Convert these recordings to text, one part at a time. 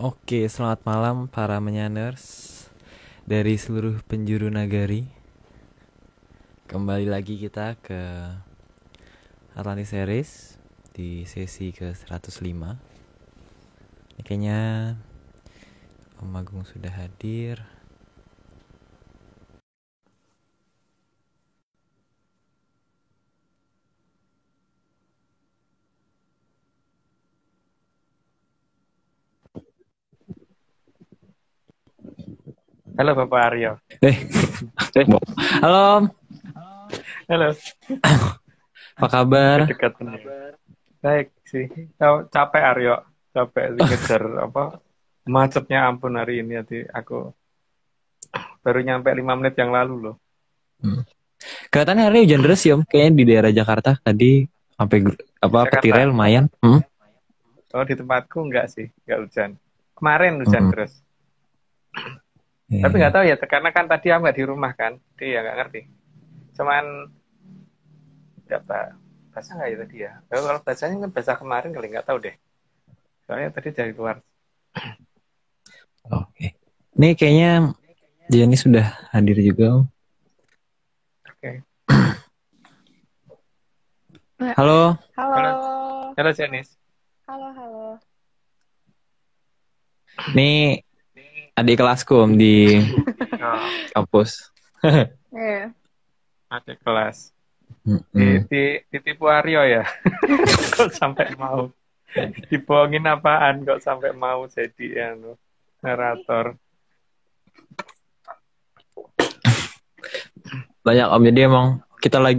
Oke, selamat malam para menyaners dari seluruh penjuru nagari. Kembali lagi kita ke Atlantis Series di sesi ke 105. Ini kayaknya Om Agung sudah hadir. Halo Bapak Aryo. Halo Om, Halo. apa kabar? Dekat nih. Baik sih. Capek Aryo. Capek sih ngejar macetnya ampun hari ini. Jadi aku baru nyampe 5 menit yang lalu loh. Kelihatannya hari ini hujan deras ya Om. Kayaknya di daerah Jakarta tadi sampai petirnya Jakarta. lumayan. Oh di tempatku enggak sih, enggak hujan. Kemarin hujan terus. Tapi nggak tahu ya, karena kan tadi aku nggak di rumah kan, jadi ya nggak ngerti. Cuman nggak basah nggak ya tadi ya? Kalau basahnya kan basah kemarin kali, nggak tahu deh. Soalnya tadi dari luar. Oke. Ini kayaknya Jenny sudah hadir juga Om. Oke. Halo. Halo. Halo Janice. Halo. Ini adik kelasku Om di kampus. Iya. Adik kelas. Ditipu Aryo ya. Kok sampai mau dibohongin apaan kok sampai mau jadi narator. Banyak Om, jadi emang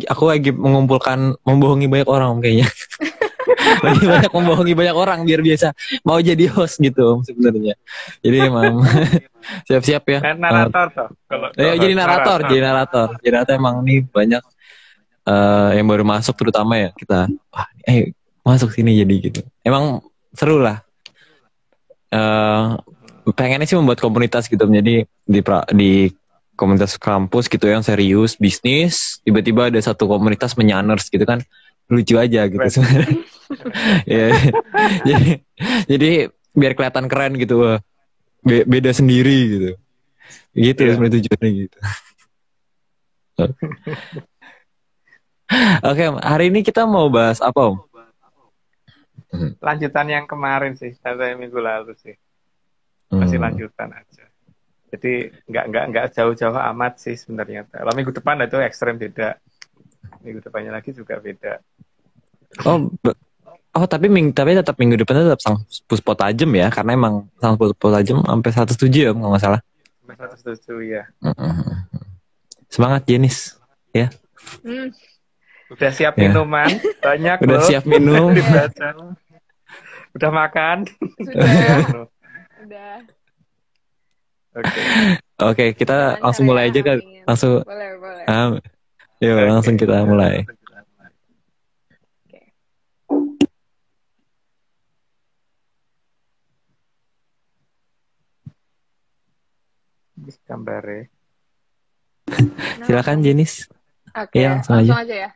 aku lagi membohongi banyak orang Om kayaknya. Lagi banyak membohongi banyak orang biar biasa mau jadi host gitu Om sebenarnya. Jadi emang siap-siap ya. Narator toh. Jadi narator. Jadi emang nih banyak yang baru masuk terutama ya kita. Wah, masuk sini jadi gitu. Emang seru lah. Pengennya sih membuat komunitas gitu. Jadi di komunitas kampus gitu yang serius bisnis, tiba-tiba ada satu komunitas menyaners gitu kan, lucu aja gitu sebenarnya. Ya, jadi biar kelihatan keren gitu, wah, beda sendiri gitu. Gitu sebenarnya tujuannya gitu. Oke, hari ini kita mau bahas apa Om? Lanjutan yang kemarin sih, sampai minggu lalu sih. Masih lanjutan aja. Jadi nggak jauh-jauh amat sih sebenarnya. Kalau minggu depan itu ekstrem beda. Minggu depannya lagi juga beda. Tapi tetap minggu depan tetap sang puspo tajam ya, karena emang sang puspo tajam sampai 107 ya kalau nggak salah. Sampai 107 ya. Semangat Jenis ya. Udah siap minuman banyak. Udah loh. Siap minum. Udah makan. Udah. Oke, kita langsung mulai aja kan. Langsung. Boleh. Yuk, langsung kita mulai. Gambarnya. Silakan Jenis. Oke, langsung aja ya.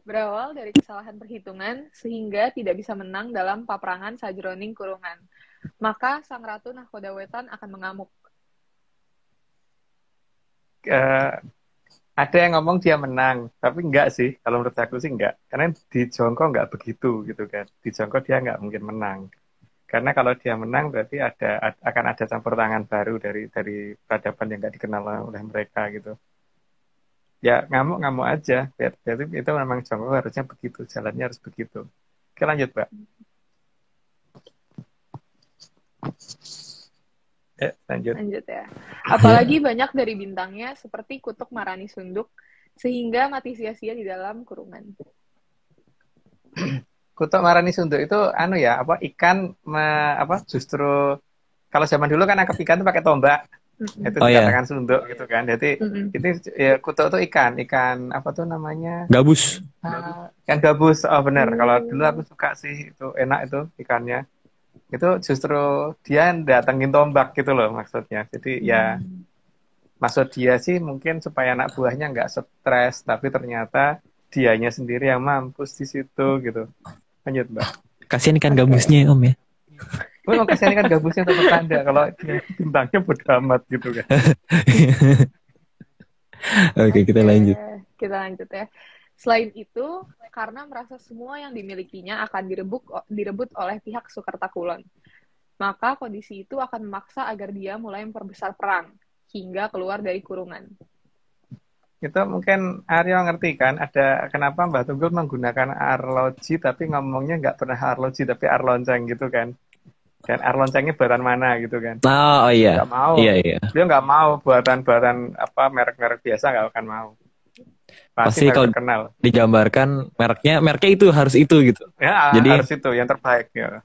Berawal dari kesalahan perhitungan sehingga tidak bisa menang dalam paprangan sajroning kurungan. Maka sang ratu nahkoda wetan akan mengamuk. Ada yang ngomong dia menang, tapi enggak sih. Kalau menurut aku sih enggak. Karena di Jongko enggak begitu gitu kan. Di Jongko dia enggak mungkin menang. Karena kalau dia menang berarti akan ada campur tangan baru dari peradaban yang enggak dikenal oleh mereka gitu. Ya ngamuk aja. Jadi itu memang Jongko harusnya begitu. Jalannya harus begitu. Oke lanjut Mbak. Lanjut ya. Apalagi banyak dari bintangnya seperti kutuk marani sunduk sehingga mati sia-sia di dalam kurungan. Kutuk marani sunduk itu ikan justru kalau zaman dulu kan nangkep ikan itu pakai tombak. Itu dikatakan sunduk gitu kan. Jadi ini ya, kutuk itu ikan apa tuh namanya? Gabus. Ikan gabus. Oh benar. Kalau dulu aku suka sih itu enak itu ikannya. Itu justru dia datengin tombak gitu loh maksudnya. Jadi ya maksud dia sih mungkin supaya anak buahnya nggak stres, tapi ternyata dianya sendiri yang mampus di situ gitu. Lanjut Mbak. Kasihan ikan gabusnya Om ya. Gue mau kasih kan gabusnya sama tanda. Kalau dia bintangnya bodo amat gitu kan. Oke, kita lanjut. Kita lanjut ya. Selain itu, karena merasa semua yang dimilikinya akan direbut oleh pihak Sukertakulon, maka kondisi itu akan memaksa agar dia mulai memperbesar perang hingga keluar dari kurungan. Itu mungkin Aryo ngerti kan, ada kenapa Mbah Tunggul menggunakan arloji tapi ngomongnya nggak pernah arloji tapi arlonceng gitu kan. Dan arloncengnya buatan mana gitu kan. Oh iya. Nggak mau. Iya. Dia nggak mau buatan apa merek-merek biasa, nggak akan mau. Pasti kalau terkenal. Digambarkan mereknya itu harus itu gitu. Ya, jadi harus itu yang terbaik ya.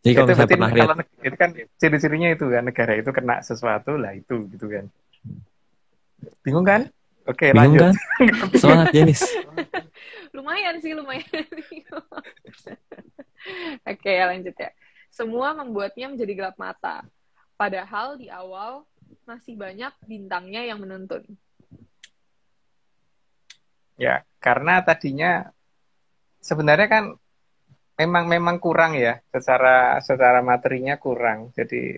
Jadi kalau misalnya pernah lihat, itu kan ciri-cirinya itu kan, negara itu kena sesuatu lah itu gitu kan. Bingung kan? Oke, bingung lanjut. Kan? Semangat Jenis. lumayan. Oke, lanjut ya. Semua membuatnya menjadi gelap mata. Padahal di awal masih banyak bintangnya yang menuntun. Ya, karena tadinya sebenarnya kan memang kurang ya, secara materinya kurang. Jadi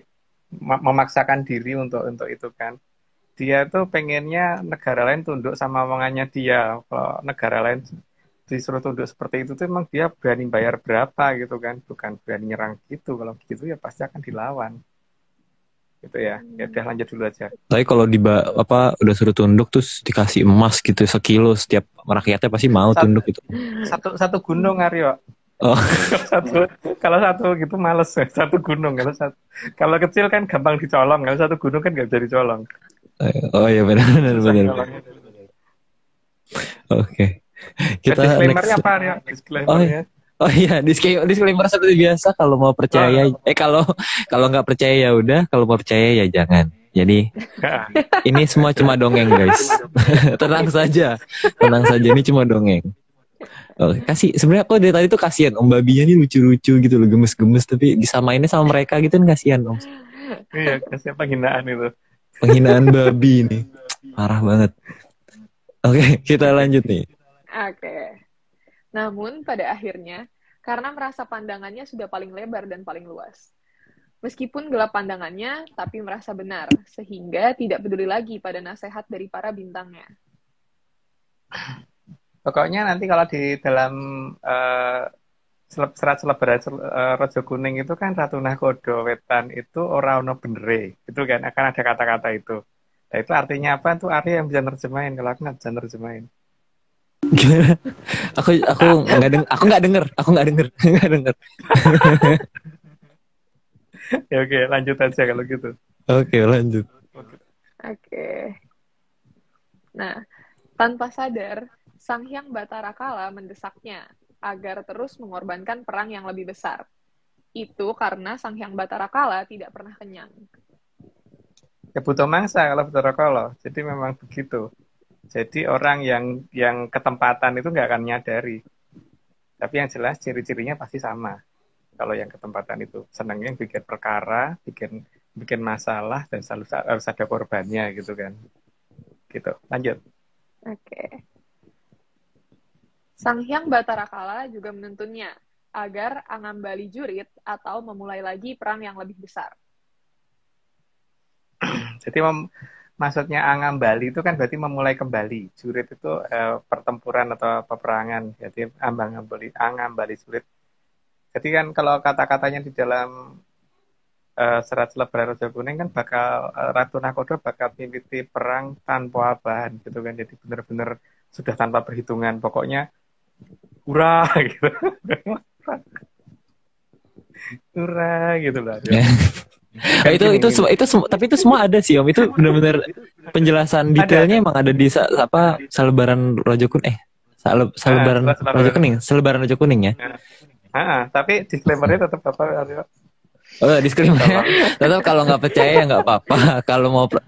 memaksakan diri untuk itu kan. Dia tuh pengennya negara lain tunduk sama omongannya dia. Kalau negara lain disuruh tunduk seperti itu tuh emang dia berani bayar berapa gitu kan, bukan berani nyerang gitu. Kalau gitu ya pasti akan dilawan gitu ya. Ya udah lanjut dulu aja. Tapi kalau udah suruh tunduk terus dikasih emas gitu 1 kilo setiap rakyatnya pasti mau tunduk gitu. Satu gunung Aryo. Oh. kalau satu gitu males ya. Satu gunung kalau kecil kan gampang dicolong, kalau satu gunung kan nggak bisa dicolong. Oh iya benar. Oke. Kita disclaimer-nya apa ya? Disclaimer-nya. Oh iya, disclaimer seperti biasa, kalau mau percaya kalau nggak percaya ya udah, kalau mau percaya ya jangan. Jadi ini semua cuma dongeng, guys. Tenang saja ini cuma dongeng. Oh, sebenarnya aku dari tadi tuh kasihan Om Babinya nih lucu-lucu gitu loh, gemes-gemes, tapi disamainnya sama mereka gitu kan kasihan Om. Iya, kasihan penghinaan itu. Penghinaan babi nih. Parah banget. Oke, kita lanjut nih. Oke. Namun pada akhirnya, karena merasa pandangannya sudah paling lebar dan paling luas. Meskipun gelap pandangannya, tapi merasa benar, sehingga tidak peduli lagi pada nasihat dari para bintangnya. Pokoknya nanti kalau di dalam serat selebaran Raja Kuning itu kan Ratu Nahkodo Wetan itu ora ono benere. Itu kan akan ada kata-kata itu. Nah, itu artinya apa? Itu Arya yang bisa nerjemahin. Kalau aku nggak bisa nerjemahin. Gimana? Aku nggak denger. Ya oke, lanjut aja kalau gitu. Oke, lanjut. Oke. Nah, tanpa sadar, Sang Hyang Bathara Kala mendesaknya agar terus mengorbankan perang yang lebih besar. Itu karena Sang Hyang Bathara Kala tidak pernah kenyang. Ya butuh mangsa kalau Bathara Kala. Jadi memang begitu. Jadi orang yang ketempatan itu nggak akan nyadari. Tapi yang jelas ciri-cirinya pasti sama. Kalau yang ketempatan itu senangnya bikin perkara, bikin masalah, dan selalu harus ada korbannya gitu kan. Gitu. Lanjut. Oke. Sang Hyang Bathara Kala juga menuntunnya agar Angambali Jurit atau memulai lagi perang yang lebih besar. Jadi maksudnya Angambali itu kan berarti memulai kembali. Jurit itu pertempuran atau peperangan. Jadi Angambali Jurit. Jadi kan kalau kata-katanya di dalam serat selebaran Raja Kuning kan bakal Ratu Nahkodo bakal mimiti perang tanpa abahan gitu kan. Jadi benar-benar sudah tanpa perhitungan. Pokoknya hurra gitu. Hurra gitu lah. Tapi itu semua ada sih Om. Itu benar-benar penjelasan detailnya emang ada di selebaran Raja Kuning. Selebaran Raja Kuning, selebaran Raja Kuning ya. Tapi disclaimer-nya tetap apa? Oh, disclaimer. Tetap kalau nggak percaya ya nggak apa-apa.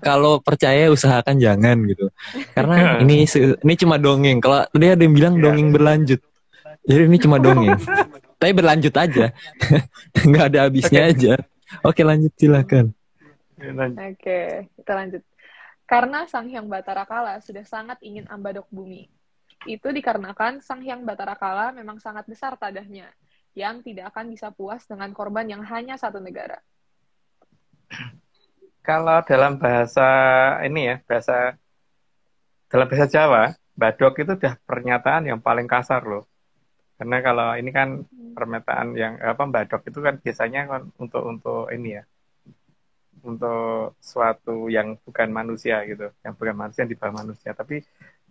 Kalau percaya usahakan jangan gitu. Karena ini cuma dongeng. Kalau tadi ada yang bilang dongeng berlanjut. Jadi ini cuma dongeng. Tapi berlanjut aja. Nggak ada habisnya aja. Oke, lanjut silakan. Oke, kita lanjut. Karena Sang Hyang Bathara Kala sudah sangat ingin ambadok bumi. Itu dikarenakan Sang Hyang Bathara Kala memang sangat besar tadahnya, yang tidak akan bisa puas dengan korban yang hanya satu negara. Kalau dalam bahasa ini ya, dalam bahasa Jawa, badok itu udah pernyataan yang paling kasar loh. Karena kalau ini kan pernyataan yang badok itu kan biasanya kan untuk ini ya, untuk suatu yang bukan manusia gitu, yang bukan manusia yang di bawah manusia. Tapi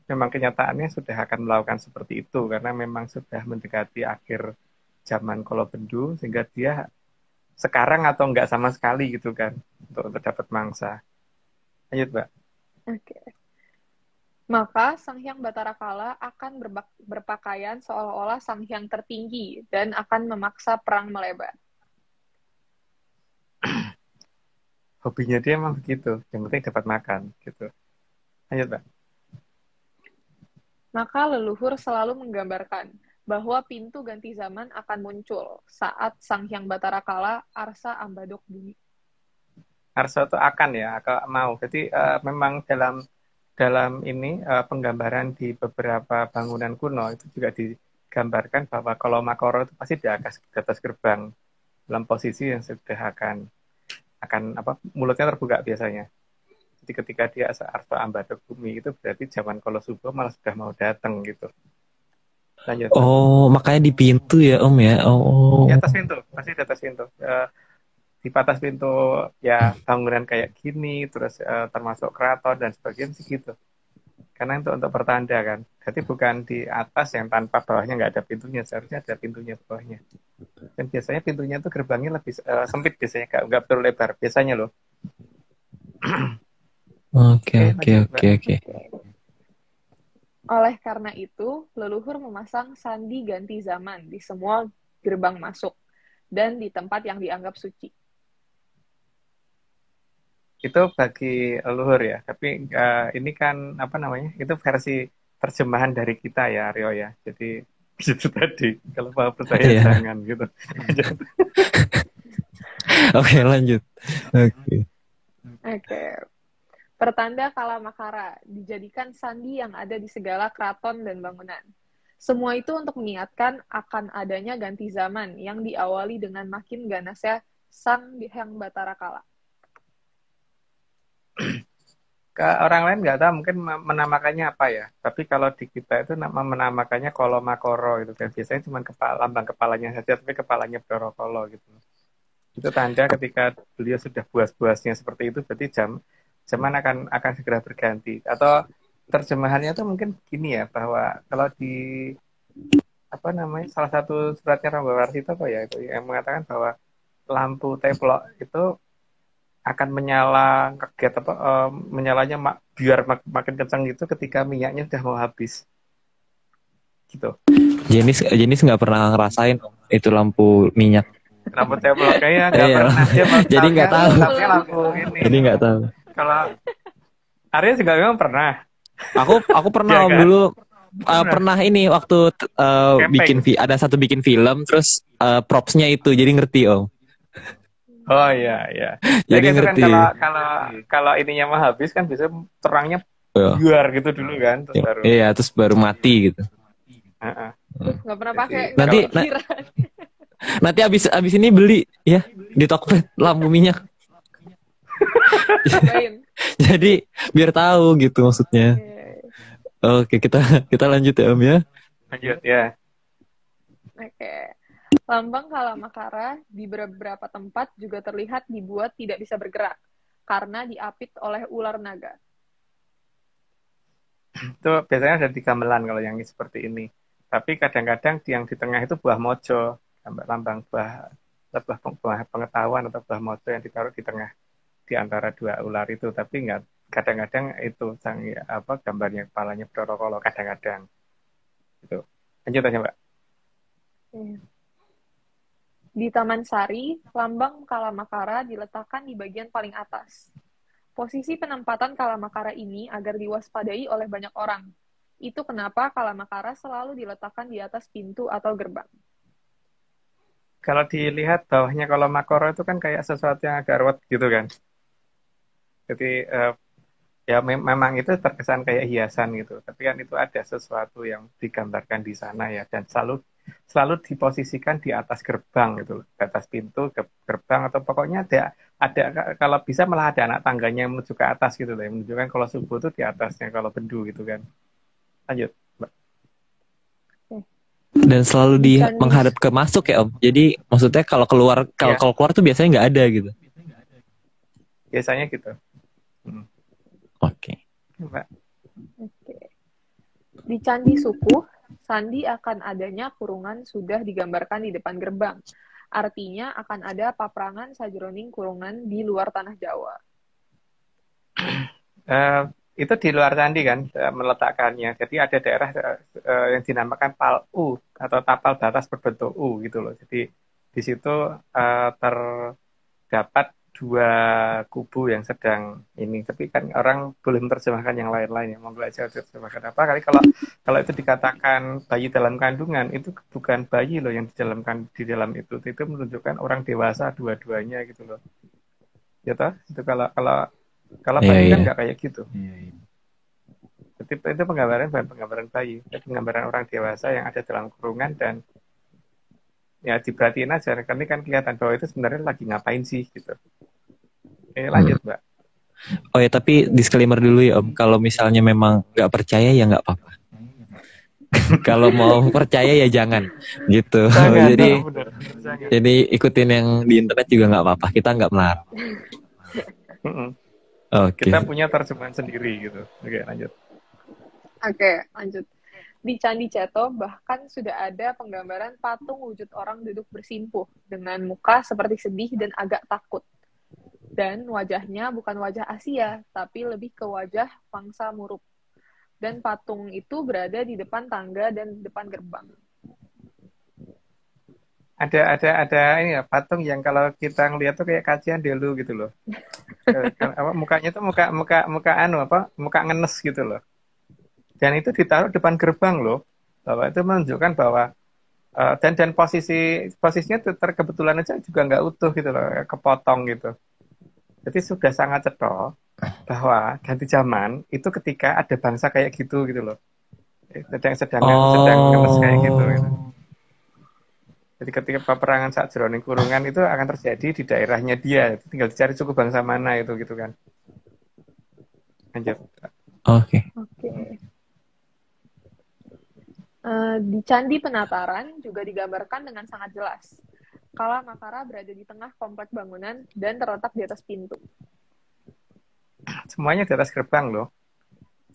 memang kenyataannya sudah akan melakukan seperti itu karena memang sudah mendekati akhir zaman Kolobendu sehingga dia sekarang atau enggak sama sekali gitu kan untuk dapat mangsa. Lanjut, Mbak. Oke. Maka Sang Hyang Batara Kala akan berpakaian seolah-olah Sang Hyang tertinggi dan akan memaksa perang melebar. Hobinya dia emang begitu, yang penting dapat makan gitu. Lanjut, Mbak. Maka leluhur selalu menggambarkan bahwa pintu ganti zaman akan muncul saat Sang Hyang Batara Kala arsa ambadok bumi. Arso itu akan ya, akan mau. Jadi memang dalam ini penggambaran di beberapa bangunan kuno itu juga digambarkan bahwa kalau Makoro itu pasti di atas gerbang dalam posisi yang sudah akan mulutnya terbuka biasanya. Jadi ketika dia arsa ambadok bumi itu berarti zaman Kolosubo malah sudah mau datang gitu. Lanjut. Oh, makanya di pintu ya Om ya. Oh. Di atas pintu, pasti di atas pintu. Di atas pintu ya bangunan kayak gini, terus termasuk keraton dan sebagainya segitu. Karena untuk pertanda kan. Jadi bukan di atas yang tanpa bawahnya nggak ada pintunya, seharusnya ada pintunya bawahnya. Dan biasanya pintunya tuh gerbangnya lebih sempit biasanya, nggak terlalu lebar biasanya loh. Oke. Oleh karena itu, leluhur memasang sandi ganti zaman di semua gerbang masuk dan di tempat yang dianggap suci. Itu bagi leluhur ya, tapi ini kan itu versi terjemahan dari kita ya Aryo ya, jadi itu tadi kalau mau percaya jangan gitu. Oke, lanjut. Oke. Pertanda Kalamakara dijadikan sandi yang ada di segala keraton dan bangunan. Semua itu untuk mengingatkan akan adanya ganti zaman yang diawali dengan makin ganasnya Sang Hyang Batara Kala. Ke orang lain nggak tahu mungkin menamakannya apa ya, tapi kalau di kita itu menamakannya Kolomakoro itu kan biasanya cuma lambang kepalanya saja tapi kepalanya Kolo gitu. Itu tanda ketika beliau sudah buas-buasnya seperti itu berarti zaman akan segera berganti. Atau terjemahannya tuh mungkin gini ya, bahwa kalau di salah satu suratnya Rangga Warsito ya itu yang mengatakan bahwa lampu teplok itu akan menyala menyalanya biar makin kencang gitu ketika minyaknya sudah mau habis gitu. Jenis nggak pernah ngerasain itu lampu minyak. Lampu teplok kayaknya nggak pernah. Jadi nggak tahu. Lampu ini. Jadi nggak tahu. Kalau Arya juga memang pernah. Aku pernah Om dulu pernah ini waktu ada satu bikin film terus propsnya itu jadi ngerti Om. Oh iya. Jadi ngerti. Kan kalau ininya mah habis kan bisa terangnya biar gitu dulu kan terus baru. Iya, terus baru mati gitu. Nggak pernah pakai. Nanti abis ini beli ya di Tokped lampu minyak. Jadi biar tahu gitu maksudnya. Oke, kita lanjut ya Om ya. Lanjut ya. Oke. Lambang Kalamakara di beberapa tempat juga terlihat dibuat tidak bisa bergerak karena diapit oleh ular naga. Itu biasanya ada di gamelan kalau yang seperti ini. Tapi kadang-kadang yang di tengah itu buah mojo, lambang buah pengetahuan atau buah mojo yang ditaruh di tengah di antara dua ular itu. Tapi nggak, kadang-kadang itu gambarnya kepalanya Kolo kadang-kadang. Itu. Lanjut aja Mbak. Di Taman Sari, lambang Kalamakara diletakkan di bagian paling atas. Posisi penempatan Kalamakara ini agar diwaspadai oleh banyak orang. Itu kenapa Kalamakara selalu diletakkan di atas pintu atau gerbang. Kalau dilihat bawahnya Kolomakoro itu kan kayak sesuatu yang agak ruwet gitu kan. Jadi ya memang itu terkesan kayak hiasan gitu. Tapi kan itu ada sesuatu yang digambarkan di sana ya. Dan selalu selalu diposisikan di atas gerbang gitu loh, di atas pintu gerbang atau pokoknya ada kalau bisa malah ada anak tangganya yang menuju ke atas gitu loh, yang menunjukkan kalau subuh itu di atasnya kalau bendu gitu kan. Lanjut, Mbak. Dan selalu Di candi menghadap ke masuk ya Om. Jadi maksudnya kalau keluar Iya, keluar tuh biasanya nggak ada gitu. biasanya gitu. Oke. Mbak. Oke. Di Candi Sukuh, sandi akan adanya kurungan sudah digambarkan di depan gerbang. Artinya akan ada paprangan sajroning kurungan di luar tanah Jawa. Itu di luar candi kan meletakkannya. Jadi ada daerah yang dinamakan PAL-U atau tapal batas berbentuk U gitu loh. Jadi di situ terdapat dua kubu yang sedang ini. Tapi kan orang boleh menerjemahkan yang lain-lain ya. Monggo aja terjemahkan apa. Kali kalau itu dikatakan bayi dalam kandungan, itu bukan bayi loh yang di dalam itu. Itu menunjukkan orang dewasa dua-duanya gitu loh. Ya toh? Itu kalau bayi kan nggak kayak gitu. Jadi itu penggambaran bukan penggambaran bayi, itu penggambaran orang dewasa yang ada dalam kurungan dan ya diperhatiin aja, karena kan kelihatan bahwa itu sebenarnya lagi ngapain sih gitu. Lanjut Mbak. Oh ya, tapi disclaimer dulu ya Om, kalau misalnya memang nggak percaya ya nggak apa-apa. Kalau mau percaya ya jangan gitu. Jangan, Jadi jangan. jadi ikutin yang di internet juga nggak apa-apa. Kita nggak melarang. Oke. Kita punya terjemahan sendiri gitu. Oke, lanjut. Oke, lanjut. Di Candi Ceto bahkan sudah ada penggambaran patung wujud orang duduk bersimpuh dengan muka seperti sedih dan agak takut. Dan wajahnya bukan wajah Asia, tapi lebih ke wajah pangsa muruk. Dan patung itu berada di depan tangga dan depan gerbang. Ada ini ya, patung yang kalau kita ngeliat tuh kayak kacian dulu gitu loh. Mukanya tuh muka ngenes gitu loh. Dan itu ditaruh depan gerbang loh, bahwa itu menunjukkan bahwa dan posisinya kebetulan aja juga nggak utuh gitu loh, kepotong gitu. Jadi sudah sangat cetha bahwa ganti zaman itu ketika ada bangsa kayak gitu loh, sedang ngenes kayak gitu. Jadi ketika peperangan saat jroning kurungan itu akan terjadi di daerahnya dia, tinggal dicari suku bangsa mana itu gitu kan. Lanjut. Oke. Di Candi Penataran juga digambarkan dengan sangat jelas. Kala Makara berada di tengah komplek bangunan dan terletak di atas pintu. Semuanya di atas gerbang loh.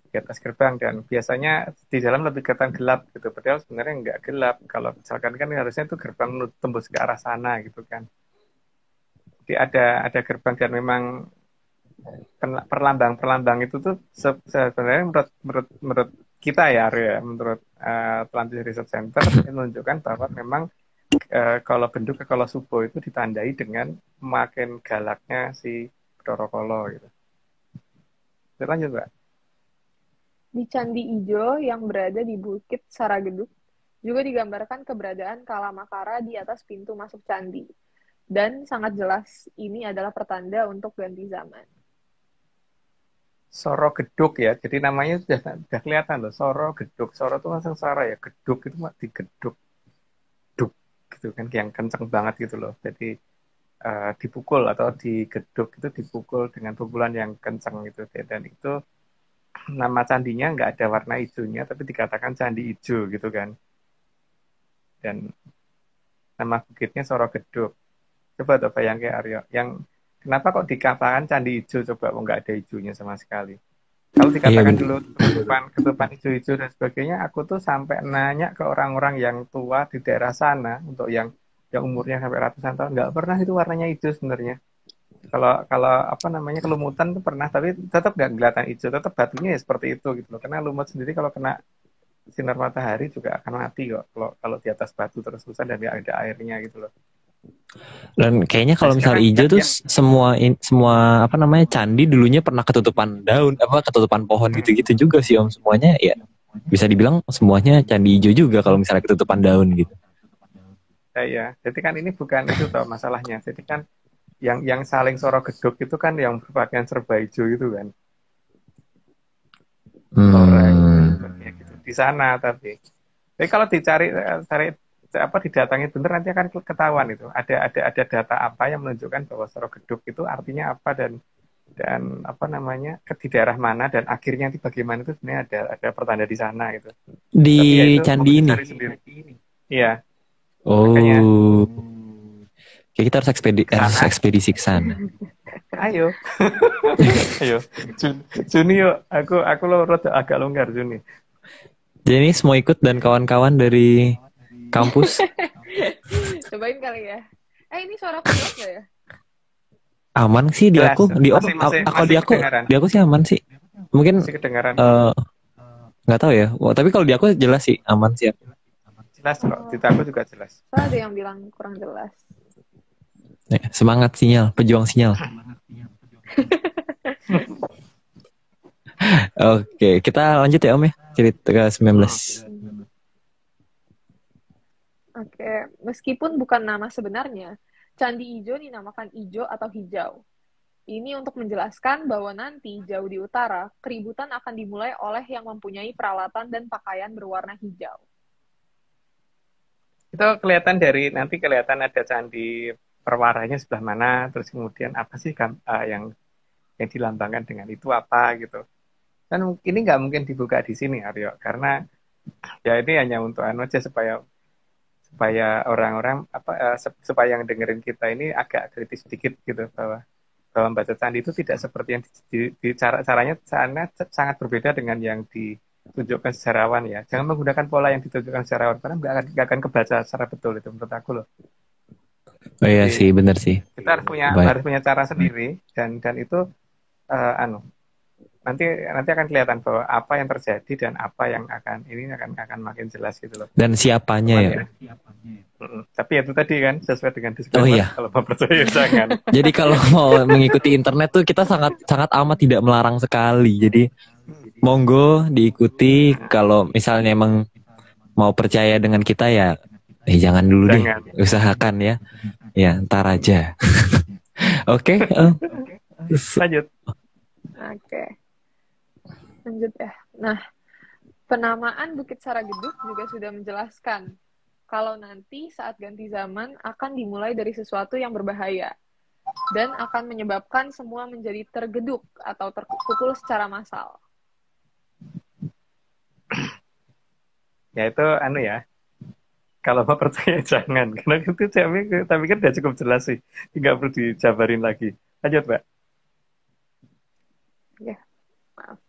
Di atas gerbang, dan biasanya di dalam lebih kelihatan gelap gitu. Padahal sebenarnya nggak gelap. Kalau misalkan kan harusnya itu gerbang tembus ke arah sana gitu kan. Jadi ada gerbang dan memang perlambang itu tuh sebenarnya menurut kita ya, menurut Atlantis Research Center itu menunjukkan bahwa memang kalau bentuk ke kalau subuh itu ditandai dengan makin galaknya si Bathara Kala gitu. Lanjut Mbak. Di Candi Ijo yang berada di Bukit Sarageduk juga digambarkan keberadaan Kala Makara di atas pintu masuk candi. Dan sangat jelas ini adalah pertanda untuk ganti zaman. Soro Geduk ya, jadi namanya sudah kelihatan loh, Soro Geduk. Soro itu langsung suara ya, geduk itu digeduk, duk gitu kan, yang kenceng banget gitu loh. Jadi dipukul atau digeduk itu dipukul dengan pukulan yang kenceng gitu. Dan itu nama candinya nggak ada warna hijaunya, tapi dikatakan candi hijau gitu kan. Dan nama bukitnya Soro Geduk. Coba tuh bayangin Aryo, yang kenapa kok dikatakan candi hijau, coba nggak ada hijaunya sama sekali. Kalau dikatakan dulu ketupan hijau-hijau dan sebagainya, aku tuh sampai nanya ke orang-orang yang tua di daerah sana, untuk yang umurnya sampai ratusan tahun, nggak pernah itu warnanya hijau sebenarnya. Kalau apa namanya, kelumutan tuh pernah, tapi tetap nggak kelihatan hijau, tetap batunya ya seperti itu gitu loh. Karena lumut sendiri kalau kena sinar matahari juga akan mati kok, kalau di atas batu terus-terusan dan nggak ada airnya gitu loh. Dan kayaknya kalau misalnya hijau tuh semua apa namanya candi dulunya pernah ketutupan daun, ketutupan pohon gitu-gitu juga sih Om, semuanya ya bisa dibilang semuanya candi hijau juga kalau misalnya ketutupan daun gitu. Ya, jadi kan ini bukan itu toh masalahnya. Jadi kan yang saling Soro Geduk itu kan yang berpakaian serba hijau itu kan. Orang gitu di sana, tapi kalau dicari didatangi bener nanti akan ketahuan itu. Ada data apa yang menunjukkan bahwa Sorokeduk itu artinya apa dan apa namanya di daerah mana dan akhirnya nanti bagaimana itu sebenarnya ada pertanda di sana gitu. Di Tapi ya itu candi mau ini. dicari sendiri. Iya, Oh. makanya Kayak kita harus ekspedisi ke sana. ayo. Ayo. Juni yuk. Aku lo rada agak longgar Juni. Jadi semua ikut dan kawan-kawan dari kampus. Cobain kali ya. Ini suara aku jelas nggak ya? Aman sih di Jelas. aku, Masih kedengaran. di aku sih aman sih. Mungkin Masih kedengaran. nggak tahu ya. Wah, tapi kalau di aku jelas sih aman sih. Jelas kok. Di aku juga jelas. Ada yang bilang kurang jelas. Semangat sinyal, pejuang sinyal. Oke, kita lanjut ya Om ya, cerita ke 19. Oke, meskipun bukan nama sebenarnya, Candi Ijo dinamakan Ijo atau Hijau. Ini untuk menjelaskan bahwa nanti jauh di utara, keributan akan dimulai oleh yang mempunyai peralatan dan pakaian berwarna hijau. Itu kelihatan nanti kelihatan ada candi perwaranya sebelah mana, terus kemudian apa sih yang dilambangkan dengan itu apa gitu. Dan ini nggak mungkin dibuka di sini Aryo, karena ya ini hanya untuk aja supaya orang-orang supaya yang dengerin kita ini agak kritis sedikit gitu bahwa membaca candi itu tidak seperti yang caranya sangat berbeda dengan yang ditunjukkan sejarawan ya. Jangan menggunakan pola yang ditunjukkan sejarawan karena nggak akan kebaca secara betul itu menurut aku loh. Oh iya sih, benar sih. Kita harus punya cara sendiri dan itu nanti akan kelihatan bahwa apa yang terjadi dan apa yang akan makin jelas gitu loh. Dan siapanya ya. Tapi itu tadi kan sesuai dengan disclaimer. Oh iya. Kalau mau percaya jangan. Jadi kalau mau mengikuti internet tuh kita sangat amat tidak melarang sekali. Jadi monggo diikuti. Kalau misalnya emang mau percaya dengan kita ya, jangan dulu deh. Usahakan ya. Ya, ntar aja. Oke. Lanjut. Oke. Lanjut ya. Nah, penamaan Bukit Sarageduk juga sudah menjelaskan kalau nanti saat ganti zaman akan dimulai dari sesuatu yang berbahaya dan akan menyebabkan semua menjadi tergeduk atau terpukul secara massal. Ya itu ya. Kalau mau percaya jangan, karena itu tapi kan udah cukup jelas sih, nggak perlu dijabarin lagi. Lanjut, Mbak. Ya, maaf.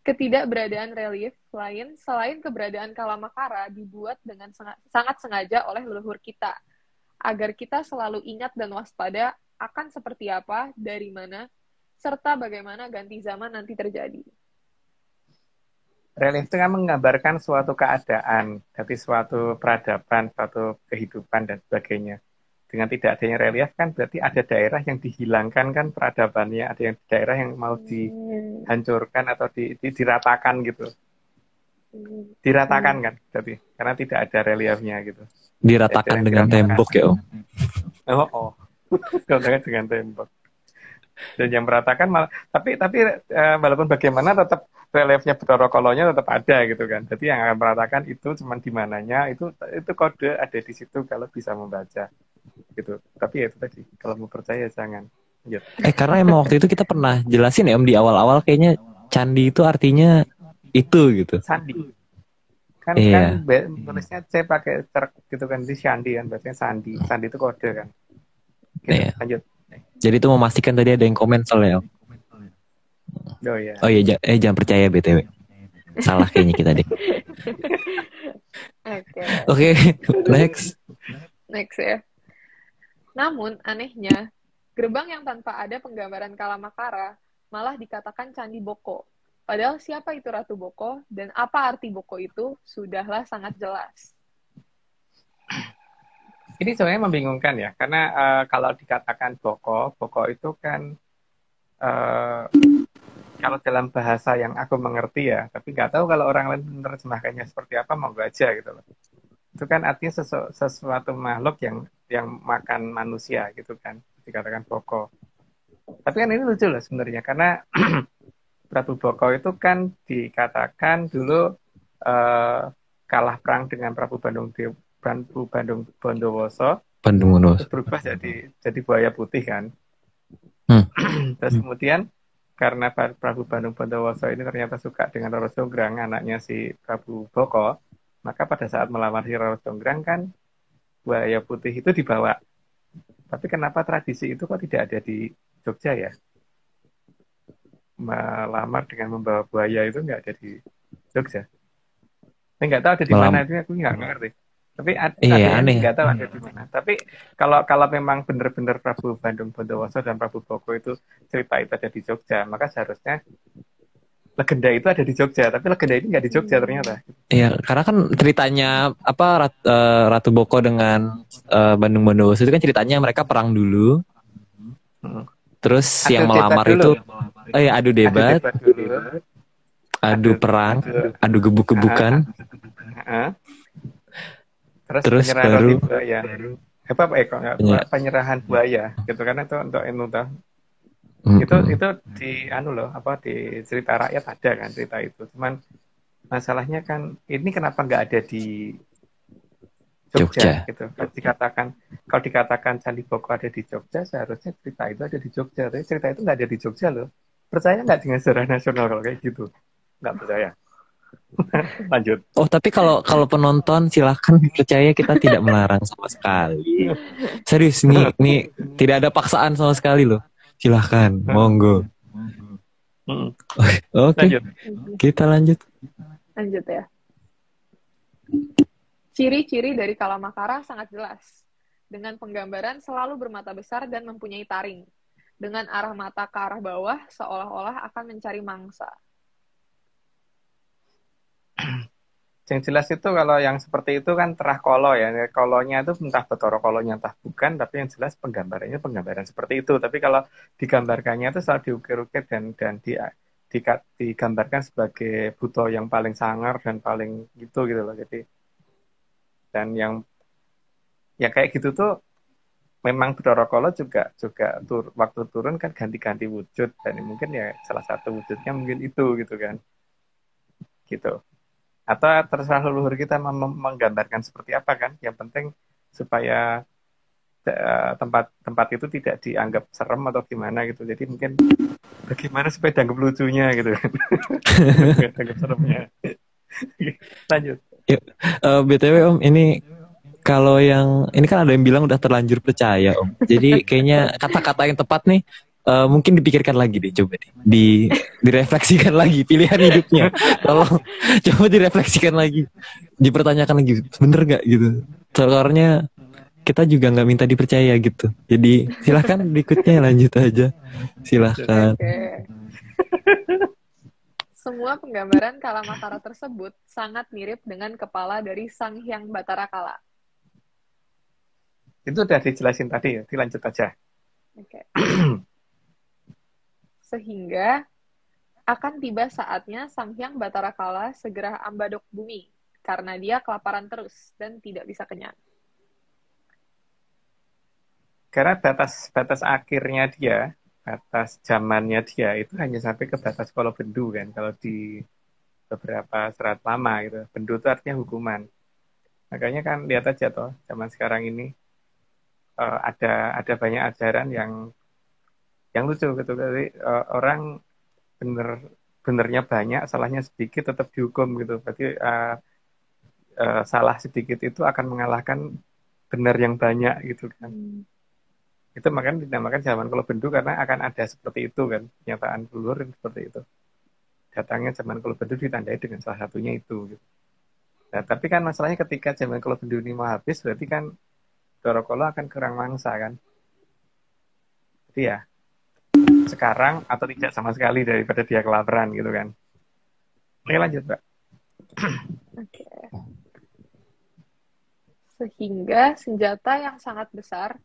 Ketidakberadaan relief lain selain keberadaan Kalamakara dibuat dengan sangat sengaja oleh leluhur kita, agar kita selalu ingat dan waspada akan seperti apa, dari mana, serta bagaimana ganti zaman nanti terjadi. Relief itu kan menggambarkan suatu keadaan, jadi suatu peradaban, suatu kehidupan dan sebagainya. Dengan tidak adanya relief kan berarti ada daerah yang dihilangkan kan peradabannya, ada yang daerah yang mau dihancurkan atau diratakan gitu. Diratakan kan, jadi karena tidak ada reliefnya gitu. Diratakan dengan tembok ya Om. Oh. Diratakan dengan tembok. Dan yang meratakan malah, tapi walaupun bagaimana tetap reliefnya Betoro-Kolonya tetap ada gitu kan. Jadi yang akan meratakan itu cuma di mananya itu kode ada di situ kalau bisa membaca gitu. Tapi ya itu tadi kalau mau percaya jangan. Lanjut. Karena emang waktu itu kita pernah jelasin ya Om di awal-awal kayaknya candi itu artinya itu gitu. Sandi. Kan tulisnya C pakai gitu kan di Sandi kan bacanya Sandi. Sandi itu kode kan. Gitu, iya. Lanjut. Jadi itu memastikan tadi ada yang komen soalnya. Oh iya, jangan percaya BTW. Salah kayaknya kita deh. Oke, next. Next ya. Namun anehnya, gerbang yang tanpa ada penggambaran Kalamakara malah dikatakan Candi Boko. Padahal siapa itu Ratu Boko dan apa arti Boko itu sudahlah sangat jelas. Ini sebenarnya membingungkan ya, karena kalau dikatakan Boko itu kan kalau dalam bahasa yang aku mengerti ya, tapi nggak tahu kalau orang lain menerjemahkannya seperti apa, monggo aja gitu loh. Itu kan artinya sesuatu makhluk yang makan manusia gitu kan, dikatakan Boko. Tapi kan ini lucu loh sebenarnya, karena Ratu Boko itu kan dikatakan dulu kalah perang dengan Prabu Bandung Bondowoso, Bandung terus Bondowoso. berubah jadi buaya putih kan. Hmm. Terus kemudian karena Prabu Bandung Bondowoso ini ternyata suka dengan Roro Jonggrang, anaknya si Prabu Boko, maka pada saat melamar si Roro Jonggrang kan buaya putih itu dibawa. Tapi kenapa tradisi itu kok tidak ada di Jogja ya? Melamar dengan membawa buaya itu nggak ada di Jogja. Saya nggak tahu ada di mana itu, aku nggak ngerti. Tapi ada yang aneh. nggak tahu ada di mana. Tapi kalau memang benar-benar Prabu Bandung Bondowoso dan Prabu Boko itu cerita itu ada di Jogja, maka seharusnya legenda itu ada di Jogja. Tapi legenda ini nggak di Jogja ternyata. Iya, karena kan ceritanya Ratu Boko dengan Bandung Bondowoso itu kan ceritanya mereka perang dulu. Terus Adu yang debat melamar dulu. itu adu debat, dulu. adu perang, adu gebuk-gebukan. Terus penyerahan baru roti buaya. Penyerahan buaya gitu kan, itu untuk toh. Itu di cerita rakyat ada kan cerita itu. Cuman masalahnya kan ini kenapa nggak ada di Jogja gitu. Kalau dikatakan Candi Boko ada di Jogja, seharusnya cerita itu ada di Jogja. Tapi cerita itu nggak ada di Jogja loh. Percaya nggak dengan sejarah nasional kalau kayak gitu? Nggak percaya. Lanjut. Oh, tapi kalau penonton silahkan percaya, kita tidak melarang sama sekali. Serius, nih tidak ada paksaan sama sekali loh. Silahkan, monggo. Oke, kita lanjut. Lanjut ya. Ciri-ciri dari Kalamakara sangat jelas. Dengan penggambaran selalu bermata besar dan mempunyai taring. Dengan arah mata ke arah bawah, seolah-olah akan mencari mangsa. Yang jelas itu kalau yang seperti itu kan terah kolo ya. Kolonya itu entah betoro kolonya entah bukan, tapi yang jelas penggambarannya penggambaran seperti itu. Tapi kalau digambarkannya itu selalu diukir-ukir dan digambarkan sebagai buto yang paling sangar dan paling gitu loh. Jadi dan yang kayak gitu tuh memang Betoro Kolo juga waktu turun kan ganti-ganti wujud, dan mungkin ya salah satu wujudnya mungkin itu gitu kan. Gitu. Atau terserah leluhur kita menggambarkan seperti apa kan. Yang penting supaya tempat itu tidak dianggap serem atau gimana gitu. Jadi mungkin bagaimana supaya dianggap lucunya gitu kan. Dianggap seremnya. Lanjut. BTW Om, ini kalau yang ini kan ada yang bilang udah terlanjur percaya Om. Jadi kayaknya kata-kata yang tepat nih mungkin dipikirkan lagi deh, coba direfleksikan lagi pilihan hidupnya. Tolong coba direfleksikan lagi, dipertanyakan lagi, bener nggak gitu. Soalnya kita juga nggak minta dipercaya gitu. Jadi silahkan berikutnya lanjut aja, silahkan. Okay. Semua penggambaran Kalamakara tersebut sangat mirip dengan kepala dari Sang Hyang Batara Kala. Itu udah dijelasin tadi ya, dilanjut aja. Oke. Sehingga akan tiba saatnya Sang Hyang Batara Kala segera ambadok bumi, karena dia kelaparan terus dan tidak bisa kenyang. Karena batas akhirnya dia, batas zamannya dia itu hanya sampai ke batas Kolo Bendu kan, kalau di beberapa serat lama gitu. Bendu itu artinya hukuman. Makanya kan lihat aja toh, zaman sekarang ini ada banyak ajaran yang lucu gitu. Jadi orang benernya banyak, salahnya sedikit, tetap dihukum gitu. Berarti salah sedikit itu akan mengalahkan benar yang banyak gitu kan. Itu makanya dinamakan zaman Kolo Bendu, karena akan ada seperti itu kan, pernyataan leluhur seperti itu. Datangnya zaman Kolo Bendu ditandai dengan salah satunya itu gitu. Nah, tapi kan masalahnya ketika zaman Kolo Bendu ini mau habis, berarti kan Betoro Kolo akan kurang mangsa kan. Jadi ya sekarang atau tidak sama sekali daripada dia kelaparan gitu kan. Oke, lanjut Mbak. Oke. Sehingga senjata yang sangat besar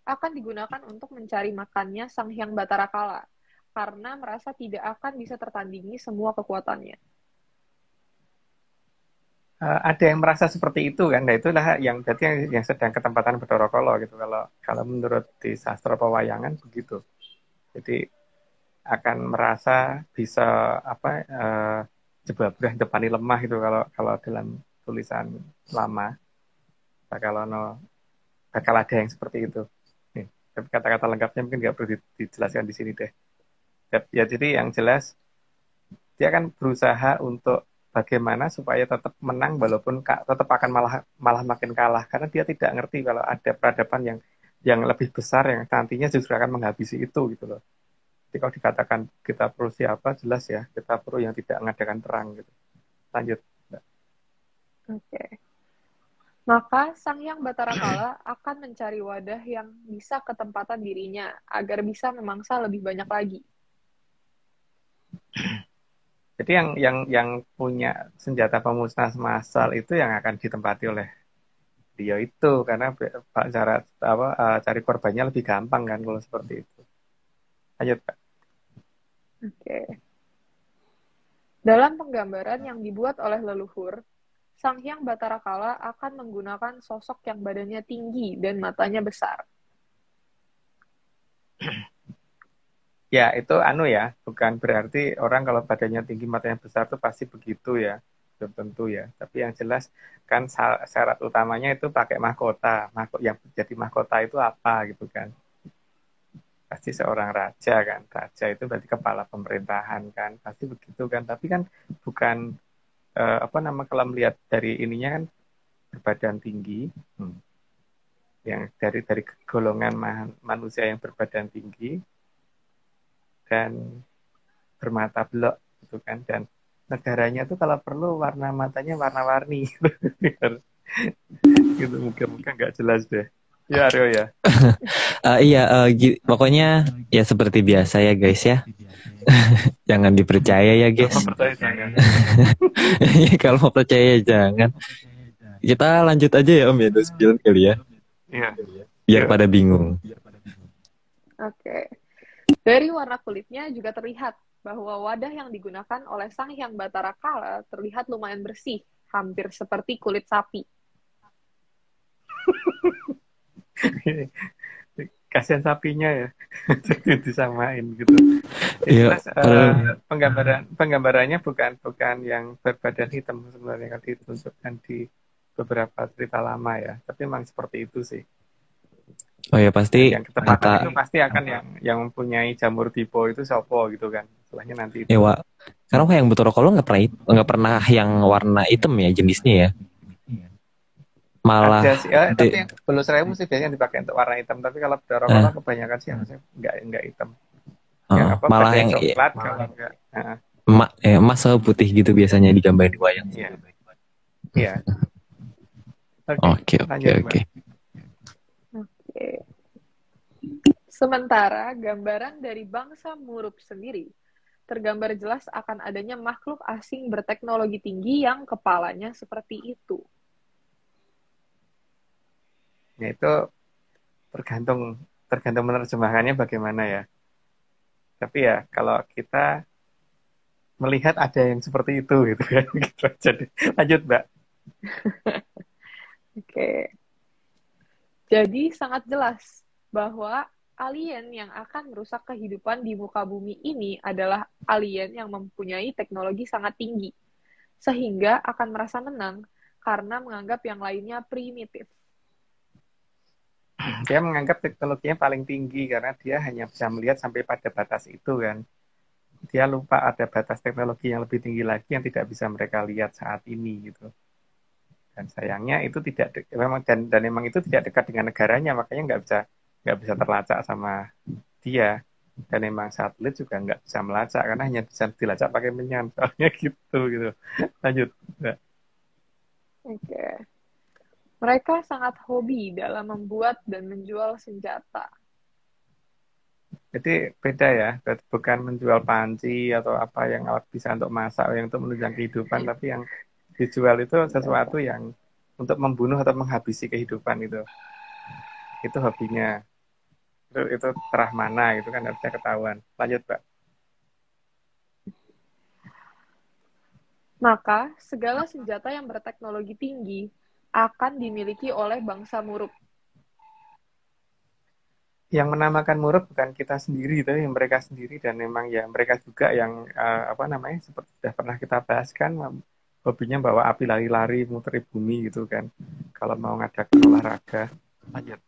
akan digunakan untuk mencari makannya Sang Hyang Batara Kala, karena merasa tidak akan bisa tertandingi semua kekuatannya. Ada yang merasa seperti itu kan. Nah, itulah yang berarti yang sedang ketempatan Betoro Kolo gitu. Kalau menurut di sastra pewayangan begitu. Jadi akan merasa bisa jebabrah depani lemah gitu kalau tulisan lama bakal ada yang seperti itu. Nih, tapi kata-kata lengkapnya mungkin nggak perlu dijelaskan di sini deh. Ya, jadi yang jelas dia akan berusaha untuk bagaimana supaya tetap menang walaupun tetap akan malah makin kalah karena dia tidak ngerti kalau ada peradaban yang lebih besar yang nantinya justru akan menghabisi itu gitu loh. Jadi kalau dikatakan kita perlu siapa, jelas ya kita perlu yang tidak mengadakan perang gitu. Lanjut. Oke. Maka Sang Hyang Batara Kala akan mencari wadah yang bisa ketempatan dirinya agar bisa memangsa lebih banyak lagi. Jadi yang punya senjata pemusnah massal itu yang akan ditempati oleh dia itu karena cari korbannya lebih gampang kan kalau seperti itu. Lanjut, Pak. Oke. Dalam penggambaran yang dibuat oleh leluhur, Sang Hyang Batara Kala akan menggunakan sosok yang badannya tinggi dan matanya besar. Ya, itu ya, bukan berarti orang kalau badannya tinggi matanya besar itu pasti begitu ya. Belum tentu ya. Tapi yang jelas kan syarat utamanya itu pakai mahkota. Yang jadi mahkota itu apa gitu kan. Pasti seorang raja kan. Raja itu berarti kepala pemerintahan kan. Pasti begitu kan. Tapi kan bukan kalau melihat dari ininya kan berbadan tinggi. Yang dari golongan manusia yang berbadan tinggi dan bermata belok gitu kan, dan negaranya tuh kalau perlu warna matanya warna-warni gitu. Mungkin nggak jelas deh ya Aryo ya. Iya, pokoknya ya seperti biasa ya guys ya. Jangan dipercaya ya guys. Kalau percaya jangan. Kalau mau percaya jangan. Kita lanjut aja ya Om ya, 29 kali ya. Iya. Biar pada bingung. Oke. Dari warna kulitnya juga terlihat bahwa wadah yang digunakan oleh Sang Hyang Batara Kala terlihat lumayan bersih, hampir seperti kulit sapi. Kasihan sapinya ya. Disamain gitu. Iya, Jelas penggambarannya bukan yang berbadan hitam sebenarnya kan ditunjukkan di beberapa cerita lama ya, tapi memang seperti itu sih. Oh ya pasti Yang ketepatan itu pasti akan yang mempunyai jamur tipo itu sopo gitu kan. Setelahnya nanti itu. Ewa. Karena yang Betoro Kolo nggak pernah yang warna hitam ya jenisnya ya. Malah ada sih, tapi yang Belu Serewu sih biasanya dipakai untuk warna hitam. Tapi kalau Betoro Kolo kebanyakan sih harusnya nggak hitam. Yang malah yang coklat kalau enggak. emas putih gitu biasanya digambarin di wayang. Iya. Iya. Oke. Sementara gambaran dari bangsa Murup sendiri tergambar jelas akan adanya makhluk asing berteknologi tinggi yang kepalanya seperti itu. Ya itu tergantung menerjemahkannya bagaimana ya. Tapi ya kalau kita melihat ada yang seperti itu gitu kan. Jadi lanjut Mbak. Oke. Jadi sangat jelas bahwa alien yang akan merusak kehidupan di muka bumi ini adalah alien yang mempunyai teknologi sangat tinggi, sehingga akan merasa menang karena menganggap yang lainnya primitif. Dia menganggap teknologinya paling tinggi karena dia hanya bisa melihat sampai pada batas itu kan. Dia lupa ada batas teknologi yang lebih tinggi lagi yang tidak bisa mereka lihat saat ini gitu. Dan sayangnya itu memang dan memang itu tidak dekat dengan negaranya, makanya nggak bisa terlacak sama dia. Dan memang satelit juga nggak bisa melacak karena hanya bisa dilacak pakai menyan, soalnya gitu. Lanjut. Oke. Mereka sangat hobi dalam membuat dan menjual senjata. Jadi beda ya, bukan menjual panci atau apa yang alat bisa untuk masak, yang untuk menunjang kehidupan, tapi yang dijual itu sesuatu yang untuk membunuh atau menghabisi kehidupan itu hobinya. Itu terah mana gitu kan harusnya ketahuan. Lanjut Pak. Maka segala senjata yang berteknologi tinggi akan dimiliki oleh bangsa Murup. Yang menamakan Murup bukan kita sendiri, tapi mereka sendiri, dan memang ya mereka juga yang seperti sudah pernah kita bahas kan, hobinya bawa api lari-lari, muteri bumi gitu kan. Kalau mau ngadakan olahraga, lanjut.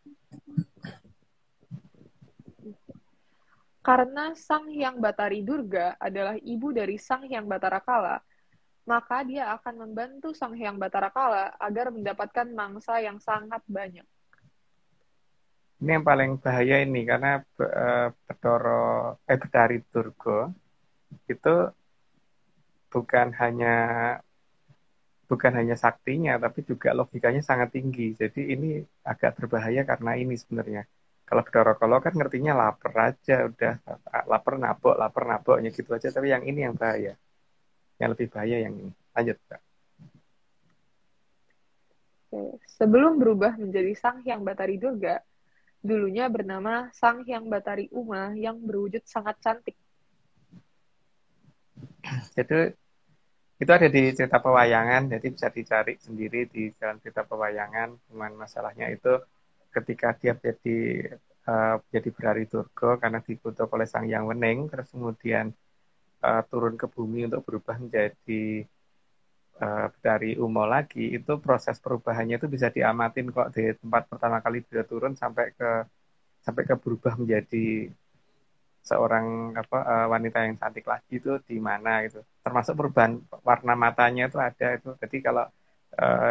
Karena Sang Hyang Batari Durga adalah ibu dari Sang Hyang Batara Kala, maka dia akan membantu Sang Hyang Batara Kala agar mendapatkan mangsa yang sangat banyak. Ini yang paling bahaya ini karena Batari Durga itu bukan hanya saktinya, tapi juga logikanya sangat tinggi. Jadi ini agak berbahaya karena ini sebenarnya. Kalau Bathara Kala kan ngertinya lapar aja, udah lapar naboknya gitu aja. Tapi yang ini yang bahaya. Yang lebih bahaya yang ini. Lanjut, Kak. Sebelum berubah menjadi Sang Hyang Batari Durga, dulunya bernama Sang Hyang Batari Uma yang berwujud sangat cantik. Jadi itu ada di cerita pewayangan, jadi bisa dicari sendiri di jalan cerita pewayangan. Cuman masalahnya itu ketika dia jadi Batari Durga karena dikutuk oleh Sang Hyang Wening, terus kemudian turun ke bumi untuk berubah menjadi Batari Uma lagi, itu proses perubahannya itu bisa diamatin kok di tempat pertama kali dia turun sampai ke berubah menjadi seorang wanita yang cantik lagi itu di mana gitu. Termasuk perubahan warna matanya itu ada itu. Jadi kalau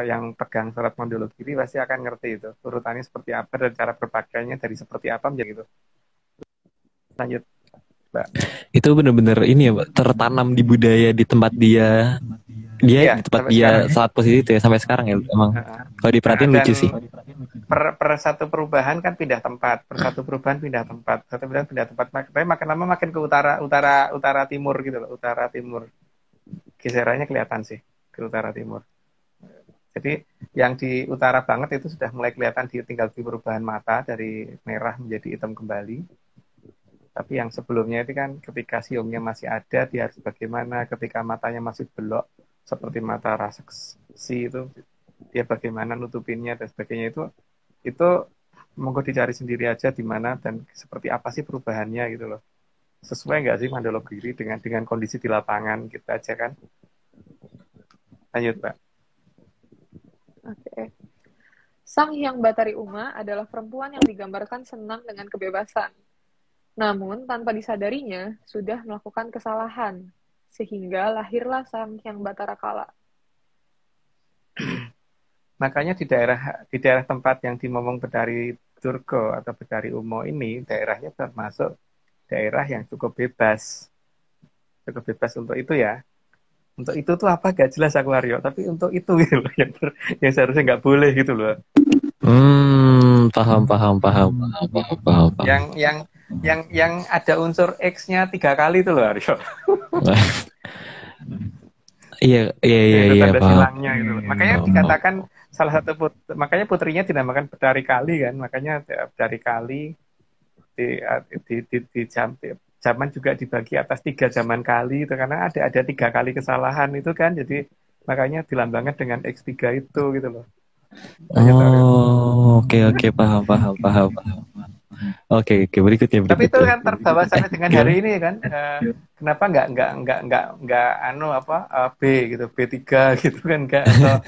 yang pegang surat Mandologiri pasti akan ngerti itu urutannya seperti apa dan cara berpakaiannya dari seperti apa menjadi gitu. Lanjut, Mbak. Itu benar-benar ini ya, Pak, tertanam di budaya di tempat dia Iya, di tempat sampai dia sekarang. saat posisi itu ya sampai sekarang ya emang. Kalau diperhatiin lucu sih. Per satu perubahan kan pindah tempat, satu perubahan pindah tempat, tapi makin lama makin ke utara timur gitu loh, utara timur. Geserannya kelihatan sih ke utara timur. Jadi yang di utara banget itu sudah mulai kelihatan tinggal di perubahan mata dari merah menjadi hitam kembali. Tapi yang sebelumnya itu kan ketika siungnya masih ada, dia harus bagaimana, ketika matanya masih belok seperti mata raseksi itu, dia bagaimana nutupinnya dan sebagainya itu monggo dicari sendiri aja di mana dan seperti apa sih perubahannya gitu loh. Sesuai nggak sih Mandologiri dengan kondisi di lapangan gitu aja kan. Lanjut, Pak. Oke. Sang Hyang Batari Uma adalah perempuan yang digambarkan senang dengan kebebasan. Namun, tanpa disadarinya, sudah melakukan kesalahan, sehingga lahirlah Sang Hyang Batara Kala. Makanya di daerah tempat yang dimomong Batari Durga atau Batari Uma ini, daerahnya termasuk daerah yang cukup bebas untuk itu ya. Untuk itu tuh apa gak jelas aku Aryo, tapi untuk itu gitu loh, yang seharusnya nggak boleh gitu loh. Paham. Yang ada unsur X-nya 3 kali itu loh Aryo. Iya, Tanda paham. silangnya gitu. Makanya dikatakan salah satu makanya putrinya dinamakan Batari Kali kan. Makanya Batari Kali di zaman juga dibagi atas 3 zaman kali itu karena ada 3 kali kesalahan itu kan. Jadi makanya dilambangkan dengan X3 itu gitu loh. Oke, paham. Oke, berikutnya. Tapi itu kan terbawa sampai dengan hari ini kan. Kenapa nggak B gitu, B3 gitu kan enggak atau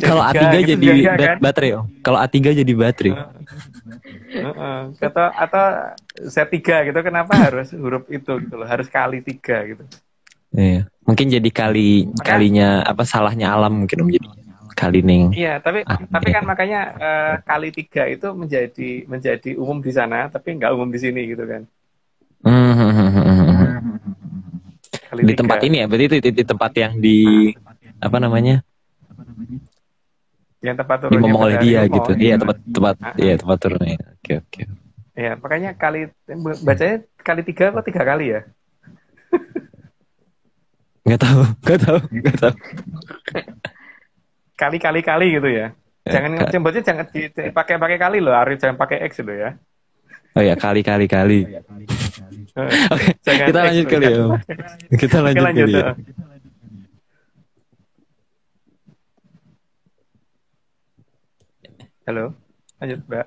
kalau A3 gitu jadi kan? Baterai. Kalau A3 jadi baterai. Atau Z3 gitu, kenapa harus huruf itu gitu loh, harus kali 3 gitu. Iya. Mungkin jadi kalinya salahnya alam mungkin menjadi kali ning. Iya, tapi kan makanya kali 3 itu menjadi umum di sana, tapi nggak umum di sini gitu kan. Di tempat ini ya, berarti itu di tempat yang di apa namanya? Yang tempat turunnya dimomong oleh dia gitu. Iya, tempat turunnya. Oke. Iya, makanya bacanya kali 3 atau 3 kali ya? Nggak tahu. Kali gitu ya. Jangan jemputnya jangan pakai kali loh, Arif, jangan pakai X loh ya. Oh ya, kali. Oke, kita lanjut kali ya. Kita lanjut kali ya. Halo, lanjut Mbak.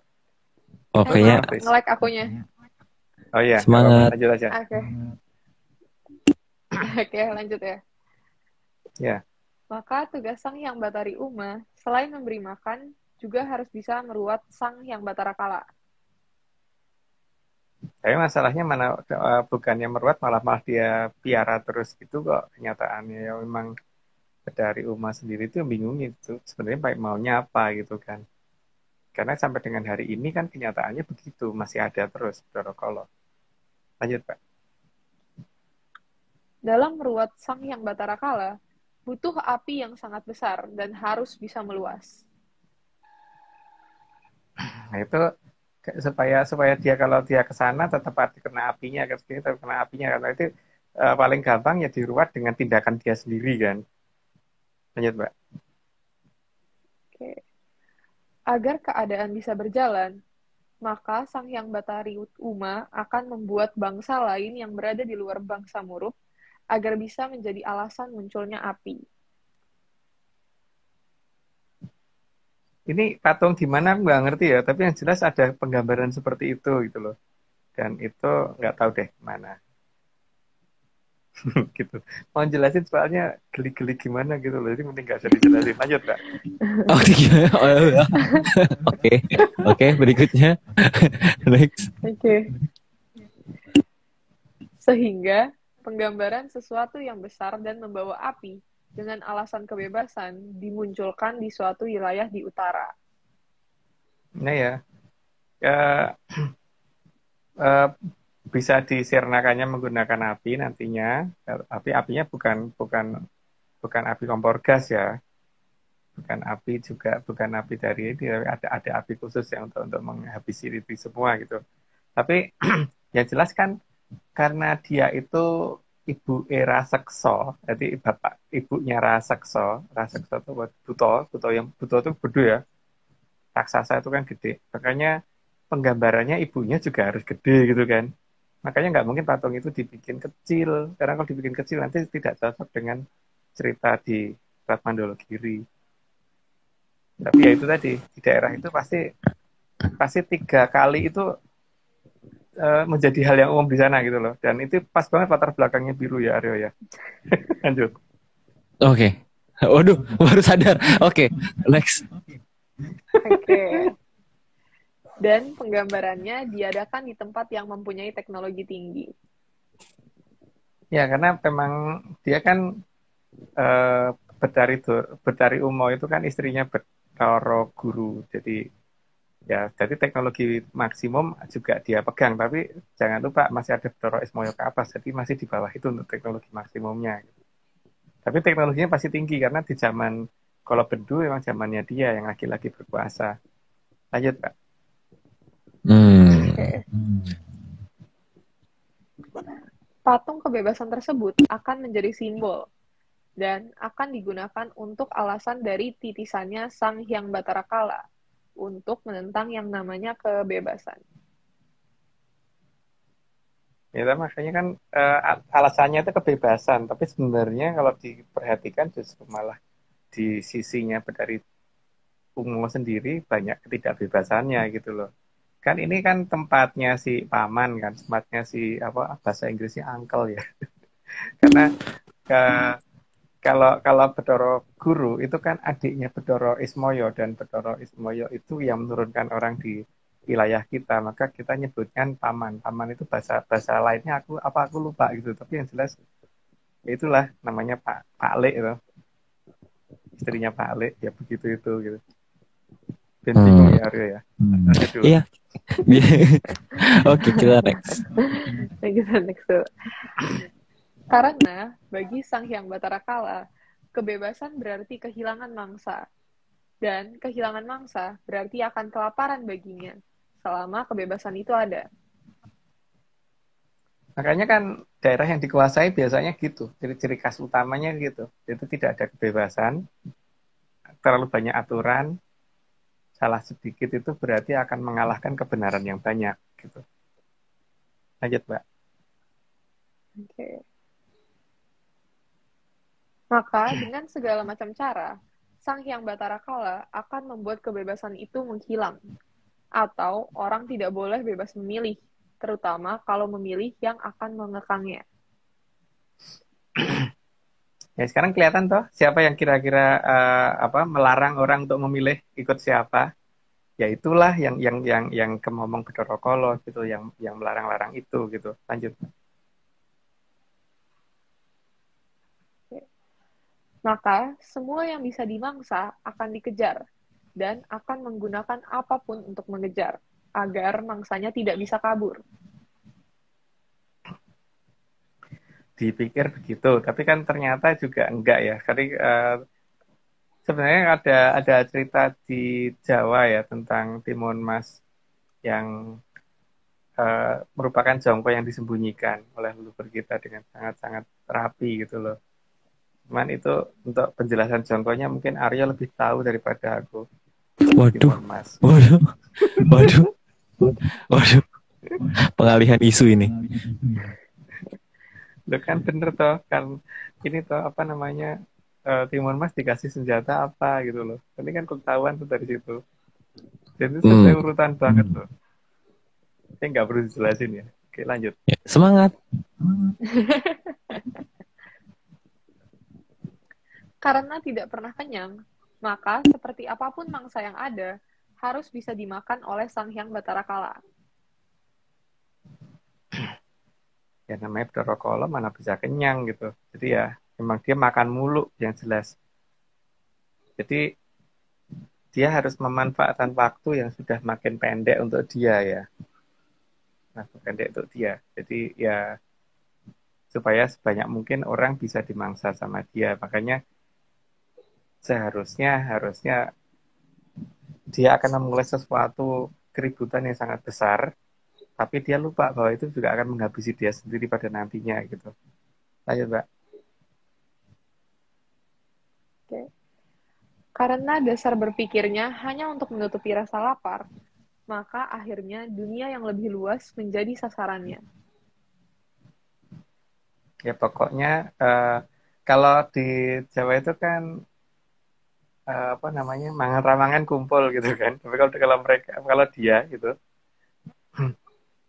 Kayaknya nge-like akunya. Oh iya, semangat. Lanjut aja. Oke, lanjut ya. Ya. Maka tugas Sang Hyang Batari Uma, selain memberi makan, juga harus bisa meruat Sang Hyang Batara Kala. Tapi masalahnya mana bukannya meruat malah malah dia piara terus gitu kok kenyataannya ya memang dari Uma sendiri itu bingung itu sebenarnya baik maunya apa gitu kan. Karena sampai dengan hari ini kan kenyataannya begitu masih ada terus Bathara Kala. Lanjut Pak. Dalam meruat Sang Hyang Batara Kala, butuh api yang sangat besar dan harus bisa meluas. Nah itu supaya dia kalau dia ke sana tetap kena apinya ke sini tetap kena apinya karena itu paling gampang ya diruat dengan tindakan dia sendiri kan. Lanjut Mbak. Oke. Agar keadaan bisa berjalan, maka Sang Hyang Batari Uma akan membuat bangsa lain yang berada di luar bangsa Murup agar bisa menjadi alasan munculnya api. Ini patung di mana aku nggak ngerti ya, tapi yang jelas ada penggambaran seperti itu gitu loh. Dan itu nggak tahu deh mana. Gitu. Mau jelasin soalnya geli-geli gimana gitu loh. Jadi mending nggak usah dijelasin. Lanjut Kak. Oh, gimana? Oke, oke, berikutnya. Next. Oke. Sehingga penggambaran sesuatu yang besar dan membawa api dengan alasan kebebasan dimunculkan di suatu wilayah di utara. Nah ya, eh, eh, bisa disirnakannya menggunakan api nantinya. Apinya bukan api kompor gas ya, bukan api juga bukan api dari ini, ada api khusus yang untuk menghabisi itu semua gitu. Tapi yang jelas kan karena dia itu ibu era sekso, jadi bapak ibunya Rasekso, Rasekso itu Buto itu gede ya, raksasa itu kan gede, makanya penggambarannya ibunya juga harus gede gitu kan, makanya nggak mungkin patung itu dibikin kecil, karena kalau dibikin kecil nanti tidak cocok dengan cerita di Selat Mandala Giri. Tapi ya itu tadi di daerah itu pasti 3 kali itu menjadi hal yang umum di sana gitu loh. Dan itu pas banget latar belakangnya biru ya Aryo ya. Lanjut. Oke. Waduh, baru sadar. Oke, next. Oke. Dan penggambarannya diadakan di tempat yang mempunyai teknologi tinggi. Ya karena memang dia kan Betari Umo itu kan istrinya Bathara Guru. Jadi teknologi maksimum juga dia pegang, tapi jangan lupa masih ada Bathara Ismaya ke atas, jadi masih di bawah itu untuk teknologi maksimumnya. Tapi teknologinya pasti tinggi karena di zaman kalau Bedu memang zamannya dia yang laki-laki berkuasa. Lanjut Pak. Oke. Patung kebebasan tersebut akan menjadi simbol dan akan digunakan untuk alasan dari titisannya Sang Hyang Batara Kala untuk menentang yang namanya kebebasan. Ya makanya kan alasannya itu kebebasan, tapi sebenarnya kalau diperhatikan justru malah di sisinya dari Ungu sendiri banyak ketidakbebasannya gitu loh. Kan ini kan tempatnya si paman kan, tempatnya si apa bahasa Inggrisnya uncle ya. Karena kalau Bathara Guru itu kan adiknya Bathara Ismaya dan Bathara Ismaya itu yang menurunkan orang di wilayah kita, maka kita nyebutkan paman. Paman itu bahasa lainnya aku lupa gitu, tapi yang jelas ya itulah namanya Pak Lek itu. Istrinya Pak Lek ya begitu itu gitu. Ben bingung ya Aryo ya. Iya. Oke, kita next. Kita next dulu. Karena bagi Sang Hyang Batara Kala, kebebasan berarti kehilangan mangsa. Dan kehilangan mangsa berarti akan kelaparan baginya, selama kebebasan itu ada. Makanya kan daerah yang dikuasai biasanya gitu. Ciri-ciri khas utamanya gitu. Itu tidak ada kebebasan, terlalu banyak aturan, salah sedikit itu berarti akan mengalahkan kebenaran yang banyak gitu. Lanjut, Mbak. Oke. Maka dengan segala macam cara, Sang Hyang Batara Kala akan membuat kebebasan itu menghilang. Atau orang tidak boleh bebas memilih, terutama kalau memilih yang akan mengekangnya. Ya sekarang kelihatan toh siapa yang kira-kira melarang orang untuk memilih ikut siapa. Ya itulah yang kemomong Bathara Kala gitu, yang melarang-larang itu gitu. Lanjut. Maka, semua yang bisa dimangsa akan dikejar, dan akan menggunakan apapun untuk mengejar, agar mangsanya tidak bisa kabur. Dipikir begitu, tapi kan ternyata juga enggak ya. Tadi sebenarnya ada cerita di Jawa ya tentang Timun Mas yang merupakan jongko yang disembunyikan oleh leluhur kita dengan sangat-sangat rapi gitu loh. Cuman itu untuk penjelasan jongkonya mungkin Aryo lebih tahu daripada aku. Waduh, Timun Mas. waduh, waduh, waduh. Pengalihan isu ini. Loh kan bener toh, kan ini toh apa namanya, Timun Mas dikasih senjata apa gitu loh. Ini kan ketahuan tuh dari situ. Jadi itu sesuai urutan banget loh. Saya nggak perlu dijelasin ya. Oke lanjut. Ya, semangat. Karena tidak pernah kenyang, maka seperti apapun mangsa yang ada, harus bisa dimakan oleh Sang Hyang Bathara Kala. Ya namanya Bathara Kala mana bisa kenyang gitu. Jadi ya memang dia makan mulu yang jelas. Jadi dia harus memanfaatkan waktu yang sudah makin pendek untuk dia ya. Makin pendek untuk dia. Jadi ya supaya sebanyak mungkin orang bisa dimangsa sama dia. Makanya harusnya dia akan memulai sesuatu keributan yang sangat besar, tapi dia lupa bahwa itu juga akan menghabisi dia sendiri pada nantinya gitu. Lanjut, Mbak. Oke. Karena dasar berpikirnya hanya untuk menutupi rasa lapar, maka akhirnya dunia yang lebih luas menjadi sasarannya. Ya pokoknya kalau di Jawa itu kan apa namanya, mangan ramangan kumpul gitu kan. Tapi kalau dia gitu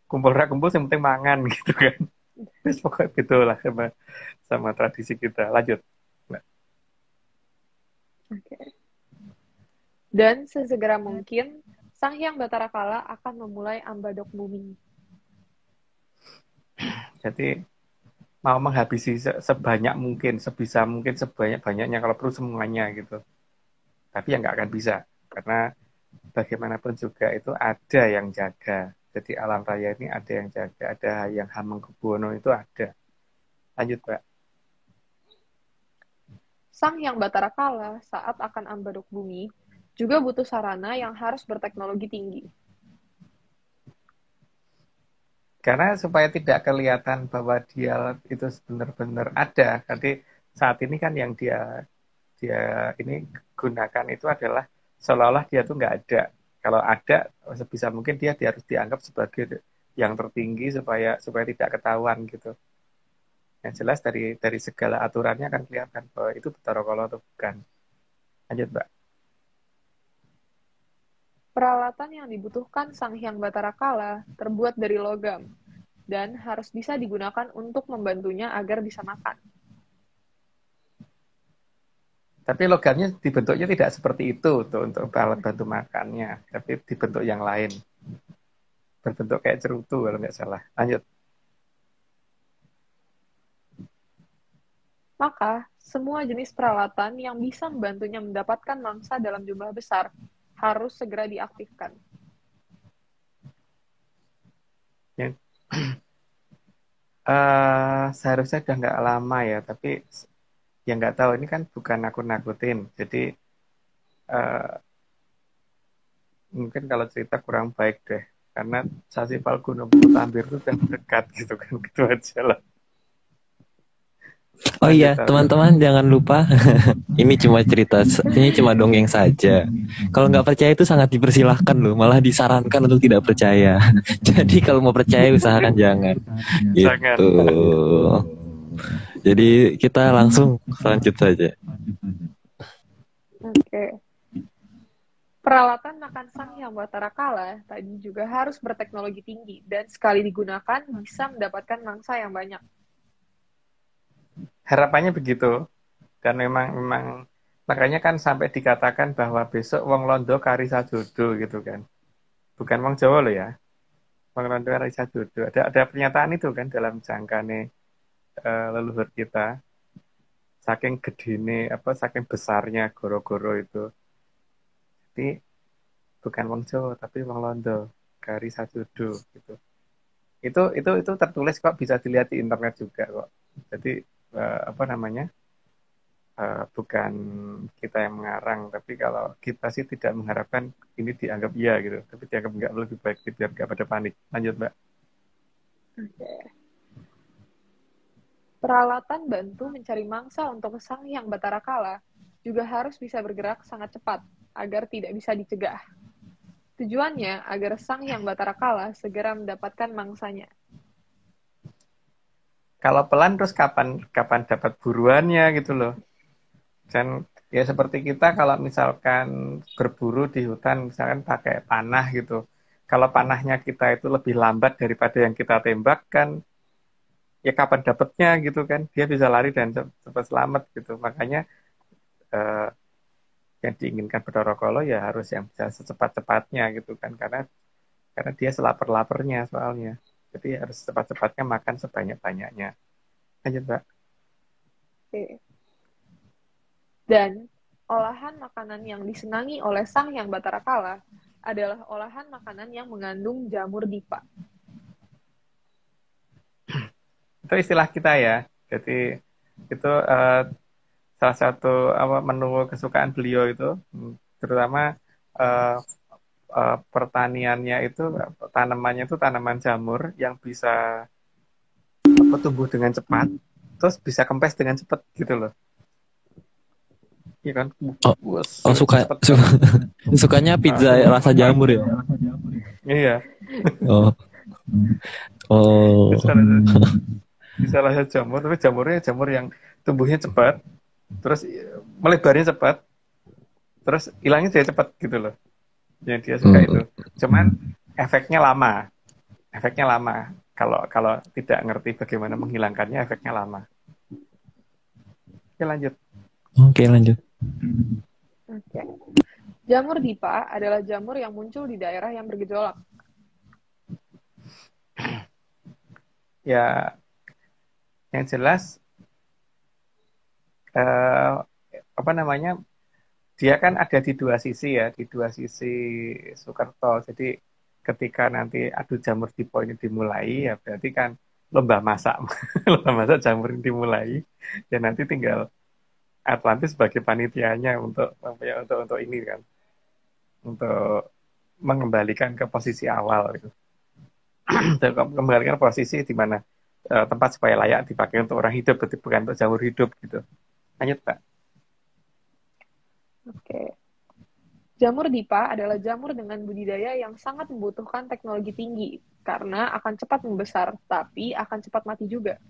kumpul kumpul yang penting mangan gitu kan. Terus pokoknya gitulah sama tradisi kita. Lanjut. Mbak. Oke. Dan sesegera mungkin, Sang Hyang Bathara Kala akan memulai ambadok bumi. Jadi mau menghabisi sebanyak mungkin, sebisa mungkin, sebanyak-banyaknya, kalau perlu semuanya gitu. Tapi ya nggak akan bisa, karena bagaimanapun juga itu ada yang jaga. Jadi alam raya ini ada yang jaga, ada yang Hamengkubuwono itu ada. Lanjut, Pak. Sang Hyang Bathara Kala saat akan ambadok bumi juga butuh sarana yang harus berteknologi tinggi. Karena supaya tidak kelihatan bahwa dia itu benar-benar ada. Jadi saat ini kan yang dia ini gunakan itu adalah seolah-olah dia tuh nggak ada. Kalau ada, sebisa mungkin dia harus dianggap sebagai yang tertinggi supaya tidak ketahuan gitu. Yang jelas dari segala aturannya akan kelihatan bahwa itu Bathara Kala atau bukan. Lanjut, Mbak. Peralatan yang dibutuhkan Sang Hyang Bathara Kala terbuat dari logam dan harus bisa digunakan untuk membantunya agar bisa makan. Tapi logamnya dibentuknya tidak seperti itu tuh untuk alat bantu makannya, tapi dibentuk yang lain. Berbentuk kayak cerutu kalau nggak salah. Lanjut. Maka, semua jenis peralatan yang bisa membantunya mendapatkan mangsa dalam jumlah besar harus segera diaktifkan. Ya. Seharusnya udah nggak lama ya, tapi yang nggak tahu, ini kan bukan nakut-nakutin. Jadi mungkin kalau cerita kurang baik deh, karena Sasi Falguno Tambir itu udah dekat gitu kan, gitu aja lah. Oh iya, teman-teman jangan lupa ini cuma cerita, ini cuma dongeng saja. Kalau nggak percaya itu sangat dipersilahkan loh, malah disarankan untuk tidak percaya. Jadi kalau mau percaya usahakan jangan. Gitu. Jadi kita langsung lanjut saja. Oke. Peralatan makan Sang Hyang Bathara Kala tadi juga harus berteknologi tinggi dan sekali digunakan bisa mendapatkan mangsa yang banyak. Harapannya begitu. Dan memang makanya kan sampai dikatakan bahwa besok wong londo kari sajodo gitu kan. Bukan wong Jawa loh ya. Wong londo kari sajodo. Ada pernyataan itu kan dalam jangkane leluhur kita. Saking gedene saking besarnya goro-goro itu. Jadi bukan wong Jawa tapi wong londo kari sajodo gitu. Itu tertulis kok, bisa dilihat di internet juga kok. Jadi apa namanya? Bukan kita yang mengarang, tapi kalau kita sih tidak mengharapkan ini dianggap iya gitu, tapi dianggap nggak, lebih baik biar nggak pada panik. Lanjut, Mbak. Oke. Peralatan bantu mencari mangsa untuk Sang Hyang Batara Kala juga harus bisa bergerak sangat cepat agar tidak bisa dicegah. Tujuannya agar Sang Hyang Batara Kala segera mendapatkan mangsanya. Kalau pelan terus kapan dapat buruannya gitu loh. Dan ya seperti kita kalau misalkan berburu di hutan misalkan pakai panah gitu. Kalau panahnya kita itu lebih lambat daripada yang kita tembak kan, ya kapan dapatnya gitu kan. Dia bisa lari dan cepat selamat gitu. Makanya eh, yang diinginkan Bathara Kala ya harus yang bisa secepat-cepatnya gitu kan. Karena dia selapar-laparnya soalnya. Jadi harus cepat-cepatnya makan sebanyak-banyaknya. Lanjut, Mbak. Oke. Dan olahan makanan yang disenangi oleh Sang Hyang Batara Kala adalah olahan makanan yang mengandung jamur dipa. Itu istilah kita ya. Jadi itu salah satu menu kesukaan beliau itu, terutama eh, pertaniannya itu, tanamannya itu tanaman jamur yang bisa tumbuh dengan cepat, terus bisa kempes dengan cepat gitu loh. Iya kan? Sukanya pizza rasa jamur ya? Iya. Bisa rasa jamur, tapi jamurnya jamur yang tumbuhnya cepat, terus melebarnya cepat, terus hilangnya jadi cepat gitu loh. Yang dia suka itu. Cuman efeknya lama. Kalau tidak ngerti bagaimana menghilangkannya, efeknya lama. Oke, lanjut. Oke. Jamur dipa adalah jamur yang muncul di daerah yang bergejolak. Ya, yang jelas dia kan ada di dua sisi ya, di dua sisi Soekerto. Jadi ketika nanti adu jamur dipa ini dimulai, ya berarti kan lomba masak jamur ini dimulai, ya nanti tinggal Atlantis sebagai panitianya untuk ini kan, untuk mengembalikan ke posisi awal gitu. Dan kembalikan posisi di mana tempat supaya layak dipakai untuk orang hidup, berarti bukan untuk jamur hidup gitu. Lanjut, Pak. Oke. Jamur dipa adalah jamur dengan budidaya yang sangat membutuhkan teknologi tinggi karena akan cepat membesar, tapi akan cepat mati juga.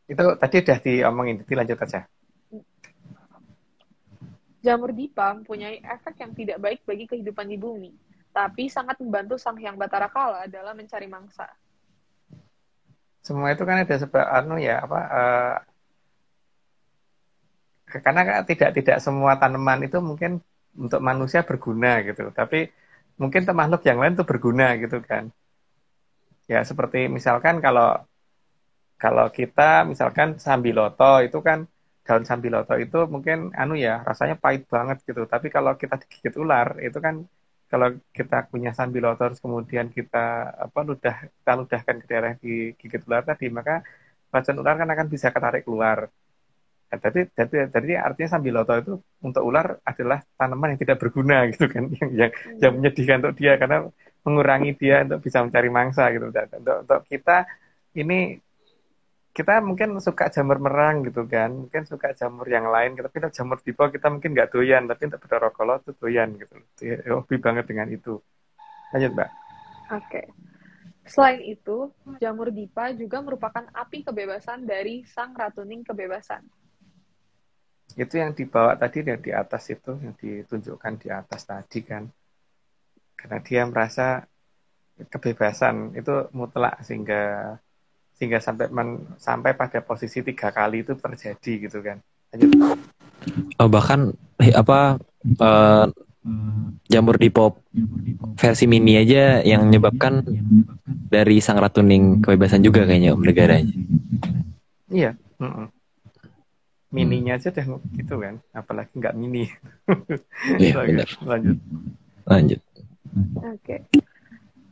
Itu tadi udah diomongin, jadi lanjut aja. Jamur dipa mempunyai efek yang tidak baik bagi kehidupan di bumi, tapi sangat membantu Sang Hyang Batara Kala dalam mencari mangsa. Semua itu kan ada sebab karena tidak semua tanaman itu mungkin untuk manusia berguna gitu, tapi mungkin untuk makhluk yang lain itu berguna gitu kan. Ya seperti misalkan kalau kita misalkan sambiloto itu kan, daun sambiloto itu mungkin rasanya pahit banget gitu, tapi kalau kita digigit ular itu kan, kalau kita punya sambiloto terus kemudian kita ludahkan ke daerah yang digigit ular tadi, maka racun ular kan akan bisa ketarik keluar. Nah, jadi artinya sambiloto itu untuk ular adalah tanaman yang tidak berguna gitu kan, yang menyedihkan untuk dia karena mengurangi dia untuk bisa mencari mangsa gitu. Dan untuk kita ini, kita mungkin suka jamur merang gitu kan, mungkin suka jamur yang lain, tapi untuk jamur dipa kita mungkin nggak doyan, tapi untuk Bathara Kala itu doyan gitu. Hobi banget dengan itu. Lanjut, Mbak. Oke. Selain itu, jamur dipa juga merupakan api kebebasan dari Sang Ratuning Kebebasan. Itu yang dibawa tadi, yang di atas itu, yang ditunjukkan di atas tadi kan. Karena dia merasa kebebasan itu mutlak, sehingga sehingga sampai pada posisi 3 kali itu terjadi gitu kan. Lanjut. Bahkan apa eh, jamur Dipo versi mini aja yang menyebabkan dari sang ratuning kebebasan juga kayaknya Om negaranya. Iya. Mininya aja udah gitu kan, apalagi nggak mini. Iya benar. Lanjut. Oke.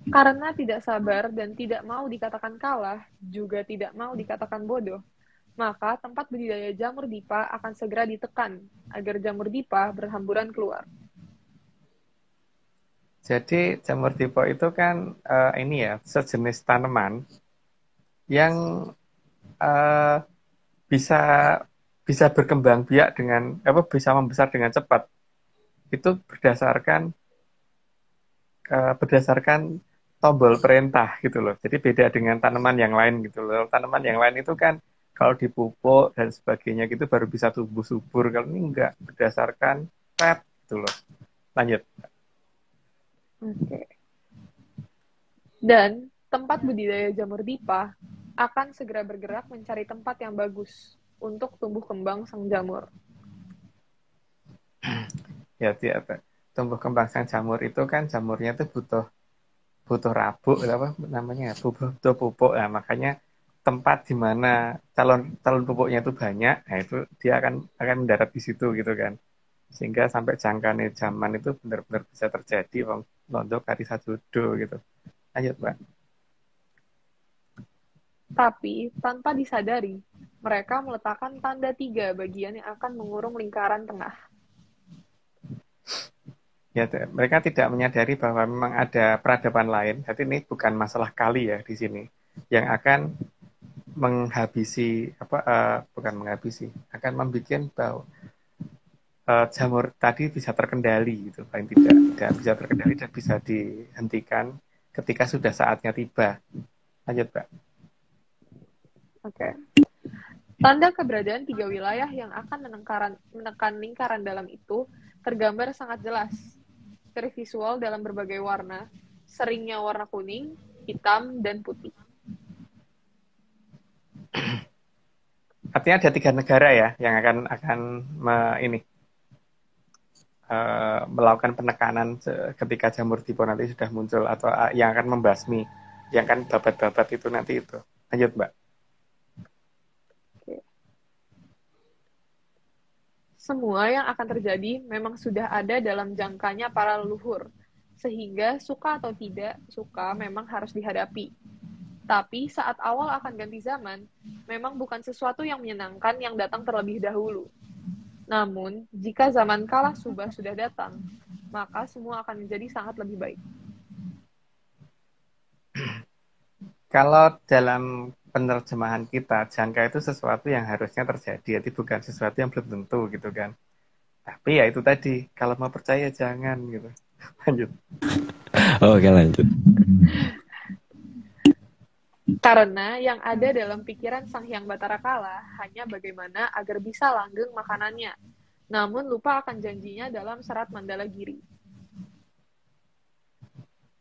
Karena tidak sabar dan tidak mau dikatakan kalah, juga tidak mau dikatakan bodoh, maka tempat budidaya jamur dipa akan segera ditekan agar jamur dipa berhamburan keluar. Jadi jamur dipo itu kan ini ya, sejenis tanaman yang bisa bisa berkembang biak dengan bisa membesar dengan cepat. Itu berdasarkan tombol perintah gitu loh. Jadi beda dengan tanaman yang lain gitu loh. Tanaman yang lain itu kan kalau dipupuk dan sebagainya gitu baru bisa tumbuh subur. Kalau ini enggak, berdasarkan pet gitu loh. Lanjut. Oke. Dan tempat budidaya jamur dipa akan segera bergerak mencari tempat yang bagus untuk tumbuh kembang sang jamur. Ya, tumbuh kembang sang jamur itu kan jamurnya tuh butuh rabuk apa namanya? Butuh pupuk. Nah, makanya tempat di mana calon pupuknya itu banyak, nah itu dia akan mendarat di situ gitu kan. Sehingga sampai jangkane zaman itu benar-benar bisa terjadi londo kari sajodo gitu. Lanjut, Mbak. Tapi, tanpa disadari, mereka meletakkan tanda 3 bagian yang akan mengurung lingkaran tengah. Ya, mereka tidak menyadari bahwa memang ada peradaban lain. Jadi ini bukan masalah kali ya di sini yang akan bukan menghabisi, akan membuat bahwa jamur tadi bisa terkendali gitu, paling tidak bisa terkendali dan bisa dihentikan ketika sudah saatnya tiba. Lanjut, Pak. Oke. Tanda keberadaan 3 wilayah yang akan menekan lingkaran dalam itu tergambar sangat jelas, tervisual dalam berbagai warna, seringnya warna kuning, hitam, dan putih. Artinya ada 3 negara ya yang akan melakukan penekanan ketika jamur dipo nanti sudah muncul atau yang akan membasmi, yang akan babat-babat itu nanti itu. Lanjut, Mbak. Oke. Semua yang akan terjadi memang sudah ada dalam jangkanya para leluhur, sehingga suka atau tidak suka memang harus dihadapi. Tapi saat awal akan ganti zaman, memang bukan sesuatu yang menyenangkan yang datang terlebih dahulu. Namun, jika zaman kalah subah sudah datang, maka semua akan menjadi sangat lebih baik. Kalau dalam penerjemahan kita, jangka itu sesuatu yang harusnya terjadi, jadi bukan sesuatu yang belum tentu gitu kan. Tapi ya itu tadi, kalau mau percaya jangan gitu. Lanjut. Oke, lanjut. Karena yang ada dalam pikiran Sang Hyang Batara Kala hanya bagaimana agar bisa langgeng makanannya, namun lupa akan janjinya dalam serat Mandala Giri.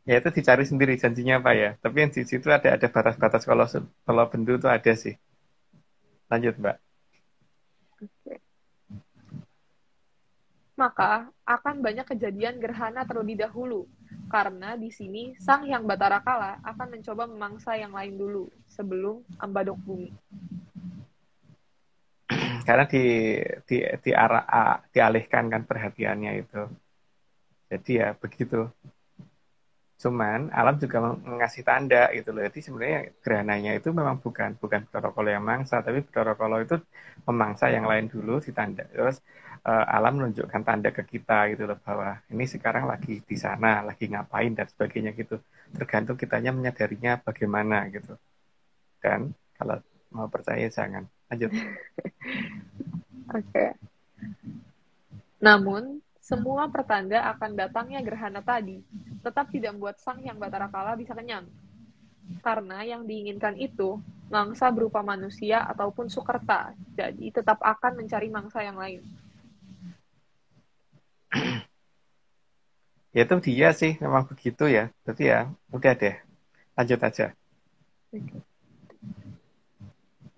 Ya itu dicari sendiri janjinya apa ya. Tapi yang di situ ada batas-batas kalau bendu itu ada sih. Lanjut, Mbak. Oke. Maka akan banyak kejadian gerhana terlebih dahulu, karena di sini Sang Hyang Batara Kala akan mencoba memangsa yang lain dulu sebelum ambadok bumi. Karena dialihkan kan perhatiannya itu. Jadi ya begitu. Cuman alam juga mengasih tanda gitu loh. Jadi sebenarnya gerhananya itu memang bukan Bathara Kala yang mangsa, tapi Bathara Kala itu memangsa yang lain dulu ditanda. Terus alam menunjukkan tanda ke kita gitu loh bahwa ini sekarang lagi di sana, lagi ngapain dan sebagainya gitu. Tergantung kitanya menyadarinya bagaimana gitu. Dan kalau mau percaya jangan. Lanjut. Oke. Namun, semua pertanda akan datangnya gerhana tadi tetap tidak membuat Sang Hyang Batara Kala bisa kenyang. Karena yang diinginkan itu mangsa berupa manusia ataupun sukerta, jadi tetap akan mencari mangsa yang lain. Ya itu dia sih, memang begitu ya. Berarti ya udah deh, lanjut aja.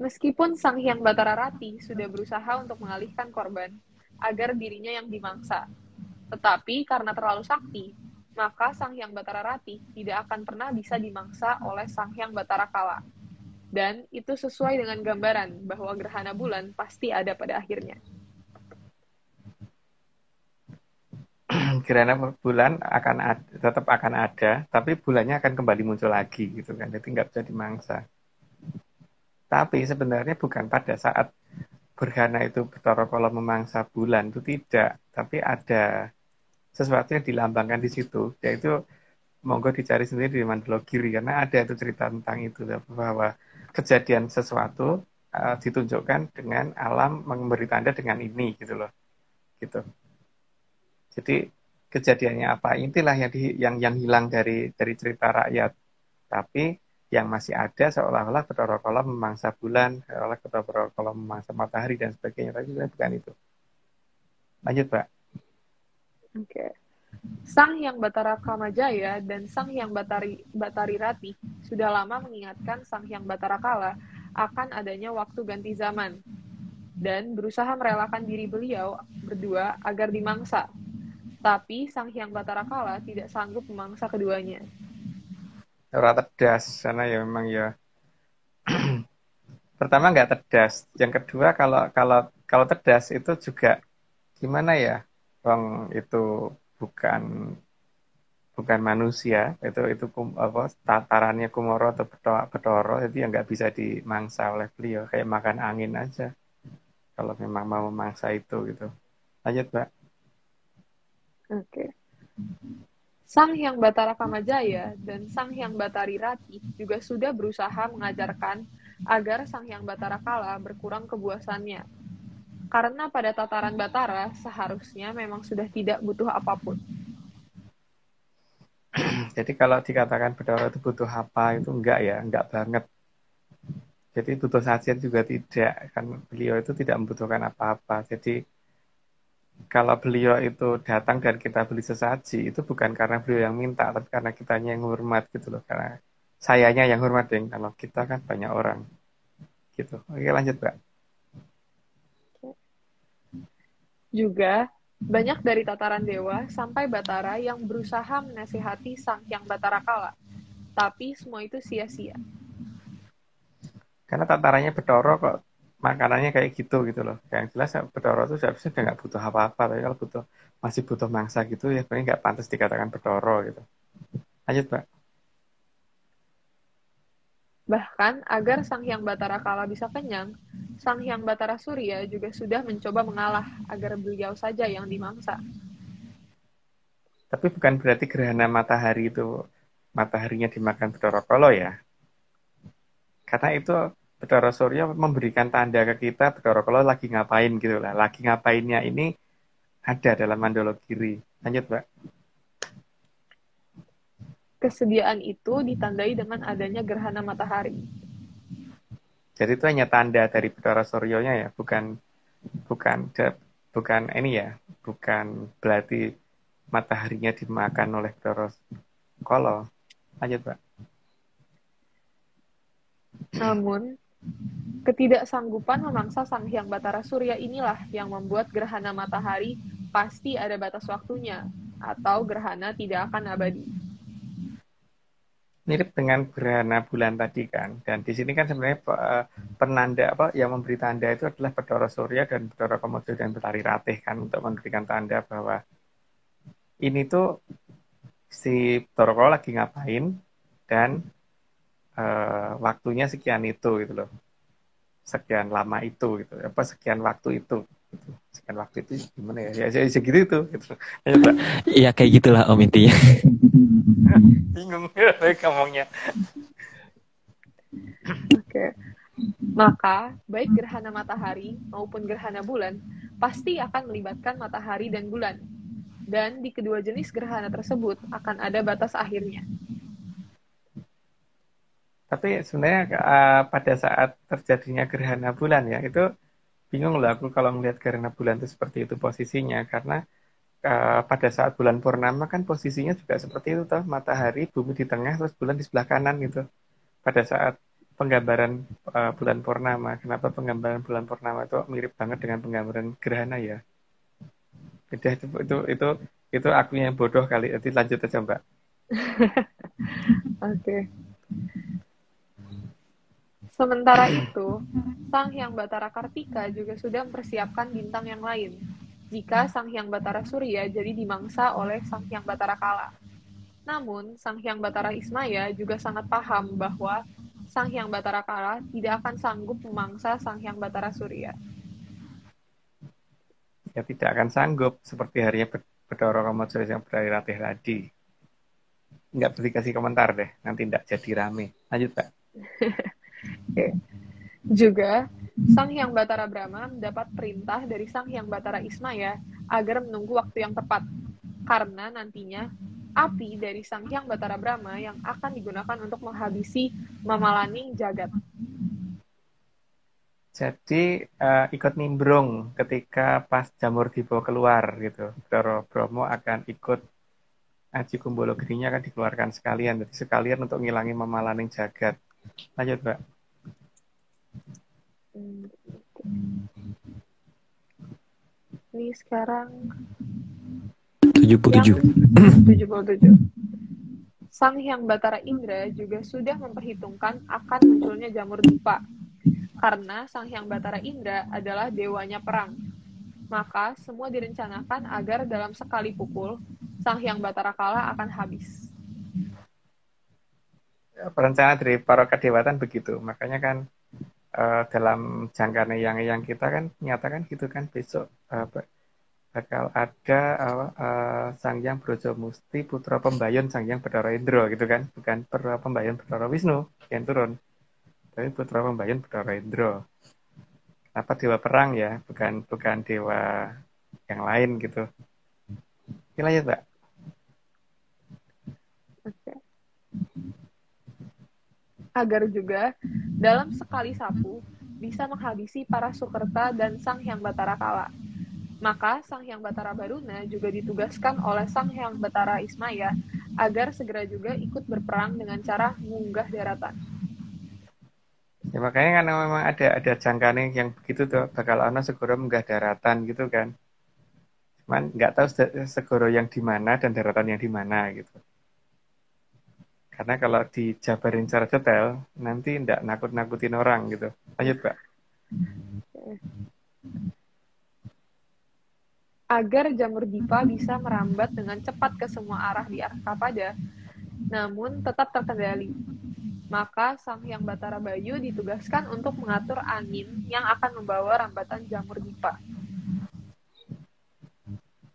Meskipun Sang Hyang Batara Rati sudah berusaha untuk mengalihkan korban agar dirinya yang dimangsa, tetapi karena terlalu sakti, maka Sang Hyang Batara Rati tidak akan pernah bisa dimangsa oleh Sang Hyang Batara Kala. Dan itu sesuai dengan gambaran bahwa gerhana bulan pasti ada pada akhirnya. Gerhana bulan tetap akan ada, tapi bulannya akan kembali muncul lagi gitu kan. Jadi nggak bisa dimangsa. Tapi sebenarnya bukan pada saat gerhana itu Bathara Kala memangsa bulan, itu tidak. Tapi ada sesuatu yang dilambangkan di situ, yaitu monggo dicari sendiri di Mandologiri, karena ada itu cerita tentang itu, bahwa kejadian sesuatu ditunjukkan dengan alam memberi tanda dengan ini gitu loh. Gitu. Jadi kejadiannya apa? Inilah yang hilang dari cerita rakyat. Tapi yang masih ada seolah-olah Bathara Kala memangsa bulan, seolah Bathara Kala memangsa matahari dan sebagainya. Tapi sebenarnya bukan itu. Lanjut, Pak. Oke. Sang Hyang Batara Kamajaya dan Sang Hyang Batari Rati sudah lama mengingatkan Sang Hyang Batara Kala akan adanya waktu ganti zaman dan berusaha merelakan diri beliau berdua agar dimangsa. Tapi Sang Hyang Batara Kala tidak sanggup memangsa keduanya. Ora tedas, karena ya memang ya pertama nggak tedas. Yang kedua kalau tedas itu juga gimana ya? Bang itu bukan manusia, itu tatarannya Kumoro atau Bathara, jadi ya nggak bisa dimangsa oleh beliau, kayak makan angin aja kalau memang mau memangsa itu gitu. Lanjut, Mbak. Oke. Sang Hyang Batara Kamajaya dan Sang Hyang Batari Rati juga sudah berusaha mengajarkan agar Sang Hyang Batara Kala berkurang kebuasannya. Karena pada tataran Batara seharusnya memang sudah tidak butuh apapun. Jadi kalau dikatakan Bathara itu butuh apa, itu enggak banget. Jadi butuh sajian juga tidak, kan beliau itu tidak membutuhkan apa-apa. Jadi kalau beliau itu datang dan kita beli sesaji, itu bukan karena beliau yang minta, tapi karena kitanya yang hormat gitu loh. Karena sayanya yang hormat, deng. Kalau kita kan banyak orang. Gitu. Oke, lanjut, Mbak. Juga, banyak dari tataran dewa sampai Batara yang berusaha menasihati Sang Hyang Batara Kala. Tapi semua itu sia-sia. Karena tatarannya Bathara kok makanannya kayak gitu loh. Yang jelas Bathara itu seharusnya udah nggak butuh apa-apa, tapi kalau masih butuh mangsa gitu ya sebenarnya nggak pantas dikatakan Bathara gitu. Lanjut, Pak. Bahkan agar Sang Hyang Batara Kala bisa kenyang, Sang Hyang Batara Surya juga sudah mencoba mengalah agar beliau saja yang dimangsa. Tapi bukan berarti gerhana matahari itu mataharinya dimakan Bathara Kala ya. Karena itu Bathara Surya memberikan tanda ke kita Bathara Kala lagi ngapain gitu lah. Lagi ngapainnya ini ada dalam Mandologiri. Lanjut, Mbak. Kesediaan itu ditandai dengan adanya gerhana matahari. Jadi itu hanya tanda dari Bathara Suryanya ya, bukan ini ya, bukan berarti mataharinya dimakan oleh Bathara Kala. Lanjut, Pak. Namun, ketidaksanggupan memangsa Sang Hyang Batara Surya inilah yang membuat gerhana matahari pasti ada batas waktunya, atau gerhana tidak akan abadi. Mirip dengan gerhana bulan tadi kan, dan di sini kan sebenarnya penanda yang memberi tanda itu adalah Bathara Surya dan Bathara Komodo dan Betari Ratih kan, untuk memberikan tanda bahwa ini tuh si Bathara Kala lagi ngapain dan waktunya sekian itu gitu loh, sekian lama itu gitu, sekian waktu itu gitu. Sekian waktu itu gimana ya segitu itu gitu. Iya kayak gitulah Om intinya. Bingung ngomongnya. Oke. Maka, baik gerhana matahari maupun gerhana bulan pasti akan melibatkan matahari dan bulan. Dan di kedua jenis gerhana tersebut akan ada batas akhirnya. Tapi sebenarnya pada saat terjadinya gerhana bulan ya, itu bingung loh aku kalau melihat gerhana bulan itu seperti itu posisinya, karena pada saat bulan purnama kan posisinya juga seperti itu toh, matahari, bumi di tengah, terus bulan di sebelah kanan gitu. Pada saat penggambaran bulan purnama. Kenapa penggambaran bulan purnama itu mirip banget dengan penggambaran gerhana ya? Beda itu aku yang bodoh kali. Nanti lanjut aja Mbak. Oke. Sementara itu, Sang Hyang Batara Kartika juga sudah mempersiapkan bintang yang lain. Jika Sang Hyang Batara Surya jadi dimangsa oleh Sang Hyang Batara Kala. Namun, Sang Hyang Batara Ismaya juga sangat paham bahwa Sang Hyang Batara Kala tidak akan sanggup memangsa Sang Hyang Batara Surya. Ya tidak akan sanggup seperti harinya Bathara Kamajaya yang berari ratih tadi. Nggak boleh kasih komentar deh, nanti nggak jadi rame. Lanjut Pak. Oke. Juga, Sang Hyang Batara Brahma mendapat perintah dari Sang Hyang Batara Ismaya agar menunggu waktu yang tepat, karena nantinya api dari Sang Hyang Batara Brahma yang akan digunakan untuk menghabisi Mamalaning Jagat. Jadi ikut nimbrung ketika pas Jamur dibawa keluar gitu. Bathara Brahma akan ikut Aji Kumbolo Geninya akan dikeluarkan sekalian. Jadi sekalian untuk ngilangin Mamalaning Jagat. Lanjut Mbak. Ini sekarang 77. 77. Sang Hyang Batara Indra juga sudah memperhitungkan akan munculnya Jamur Dipa. Karena Sang Hyang Batara Indra adalah dewanya perang. Maka semua direncanakan agar dalam sekali pukul, Sang Hyang Batara Kala akan habis. Perencanaan dari para kedewatan begitu. Makanya kan dalam jangka yang kita kan nyatakan gitu kan besok bakal ada Sang Hyang Brajamusti Putra Pembayon Sang Hyang Bathara Indra gitu kan, bukan Putra Pembayon Bathara Wisnu yang turun, tapi Putra Pembayon Bathara Indra. Kenapa dewa perang ya, bukan dewa yang lain gitu. Kita lanjut Mbak. Oke. Agar juga dalam sekali sapu bisa menghabisi para Sukerta dan Sang Hyang Batara Kala. Maka Sang Hyang Batara Baruna juga ditugaskan oleh Sang Hyang Batara Ismaya agar segera juga ikut berperang dengan cara munggah daratan. Ya makanya kan memang ada jangkane yang begitu tuh, bakal ana segoro munggah daratan gitu kan. Cuman nggak tahu segoro yang di mana dan daratan yang di mana gitu. Karena kalau dijabarin secara detail, nanti nggak nakut-nakutin orang gitu. Lanjut Pak. Agar Jamur Dipa bisa merambat dengan cepat ke semua arah di Arkapada, namun tetap terkendali. Maka Sang Hyang Batara Bayu ditugaskan untuk mengatur angin yang akan membawa rambatan Jamur Dipa.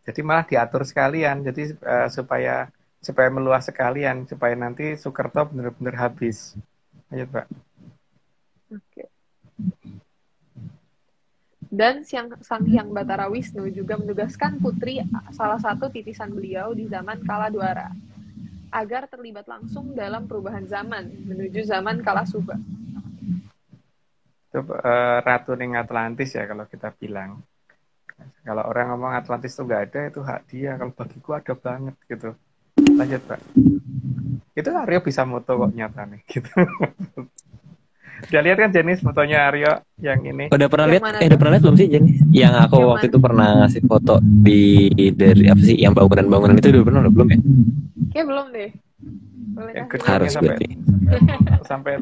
Jadi malah diatur sekalian, jadi supaya meluas sekalian, supaya nanti Sukerto benar-benar habis. Lanjut Pak. Oke. Dan Sang Hyang Batara Wisnu juga menugaskan putri salah satu titisan beliau di zaman Kala Dwara agar terlibat langsung dalam perubahan zaman menuju zaman Kala Suba. Itu Ratu Ning Atlantis ya kalau kita bilang. Kalau orang ngomong Atlantis itu nggak ada, itu hak dia. Kalau bagiku ada banget gitu. Lanjut Pak. Itu Aryo bisa moto kok nyata nih gitu. Udah lihat kan jenis fotonya Aryo yang ini? Udah pernah Yang lihat? mana Udah pernah lihat belum sih Jen? Yang aku Yang waktu mana? itu pernah ngasih foto dari apa sih? Yang bangunan-bangunan itu udah pernah belum ya? Kayak belum deh. Boleh Yang kasih Harus lihat. berarti. sampai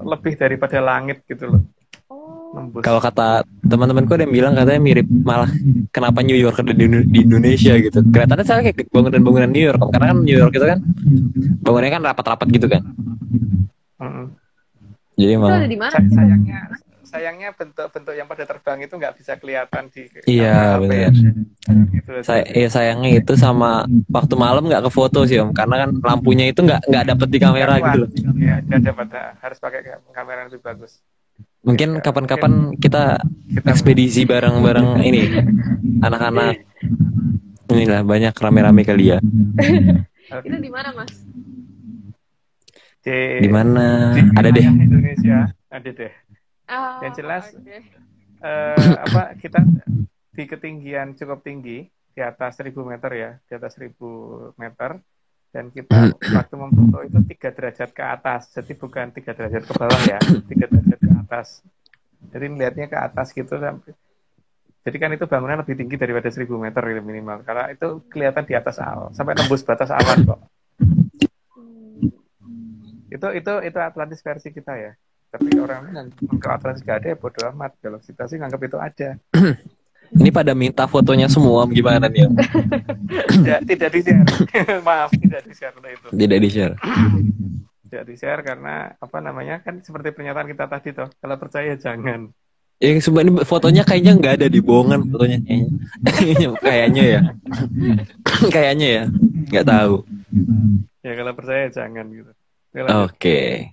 lebih daripada langit gitu loh. Oh, Nembus. Kalau kata teman-temanku ada yang bilang katanya mirip, malah kenapa New York ada di Indonesia gitu. Kelihatannya saya kayak bangunan-bangunan New York, karena kan New York itu kan bangunannya kan rapat-rapat gitu kan. Jadi itu emang ada di mana? Sayangnya bentuk-bentuk yang pada terbang itu nggak bisa kelihatan di iya HP. benar. Gitu. Sayangnya itu sama waktu malam nggak ke foto sih Om, karena kan lampunya itu nggak dapet di kamera Nggak kuat. gitu loh. Ya, nggak dapat. Harus pakai kamera yang lebih bagus. Mungkin Ya, kapan-kapan kita ekspedisi bareng-bareng ini anak-anak inilah banyak rame-rame kali ya. Okay. Itu di mana, Mas? Di mana? Di Ada deh. Indonesia ada deh. Oh, Yang jelas okay. Kita di ketinggian cukup tinggi, di atas 1.000 meter ya, di atas 1.000 meter Dan kita waktu memfoto itu 3 derajat ke atas, jadi bukan 3 derajat ke bawah ya, 3 derajat ke atas. Jadi melihatnya ke atas gitu sampai. Jadi kan itu bangunan lebih tinggi daripada 1000 meter gitu minimal. Karena itu kelihatan di atas awan, sampai nembus batas awan kok. Itu Atlantis versi kita ya. Tapi orang nganggap Atlantis gak ada ya bodo amat. Kalau kita sih nganggap itu ada. Ini pada minta fotonya semua gimana nih? Tidak di-share. Maaf, tidak di-share itu. Tidak di-share. Tidak di-share karena apa namanya kan seperti pernyataan kita tadi toh. Kalau percaya jangan. Ya sebenarnya fotonya kayaknya nggak ada, dibohongan fotonya kayaknya. Kayaknya ya. Kayaknya ya. Nggak tahu. Ya kalau percaya jangan gitu. Oke.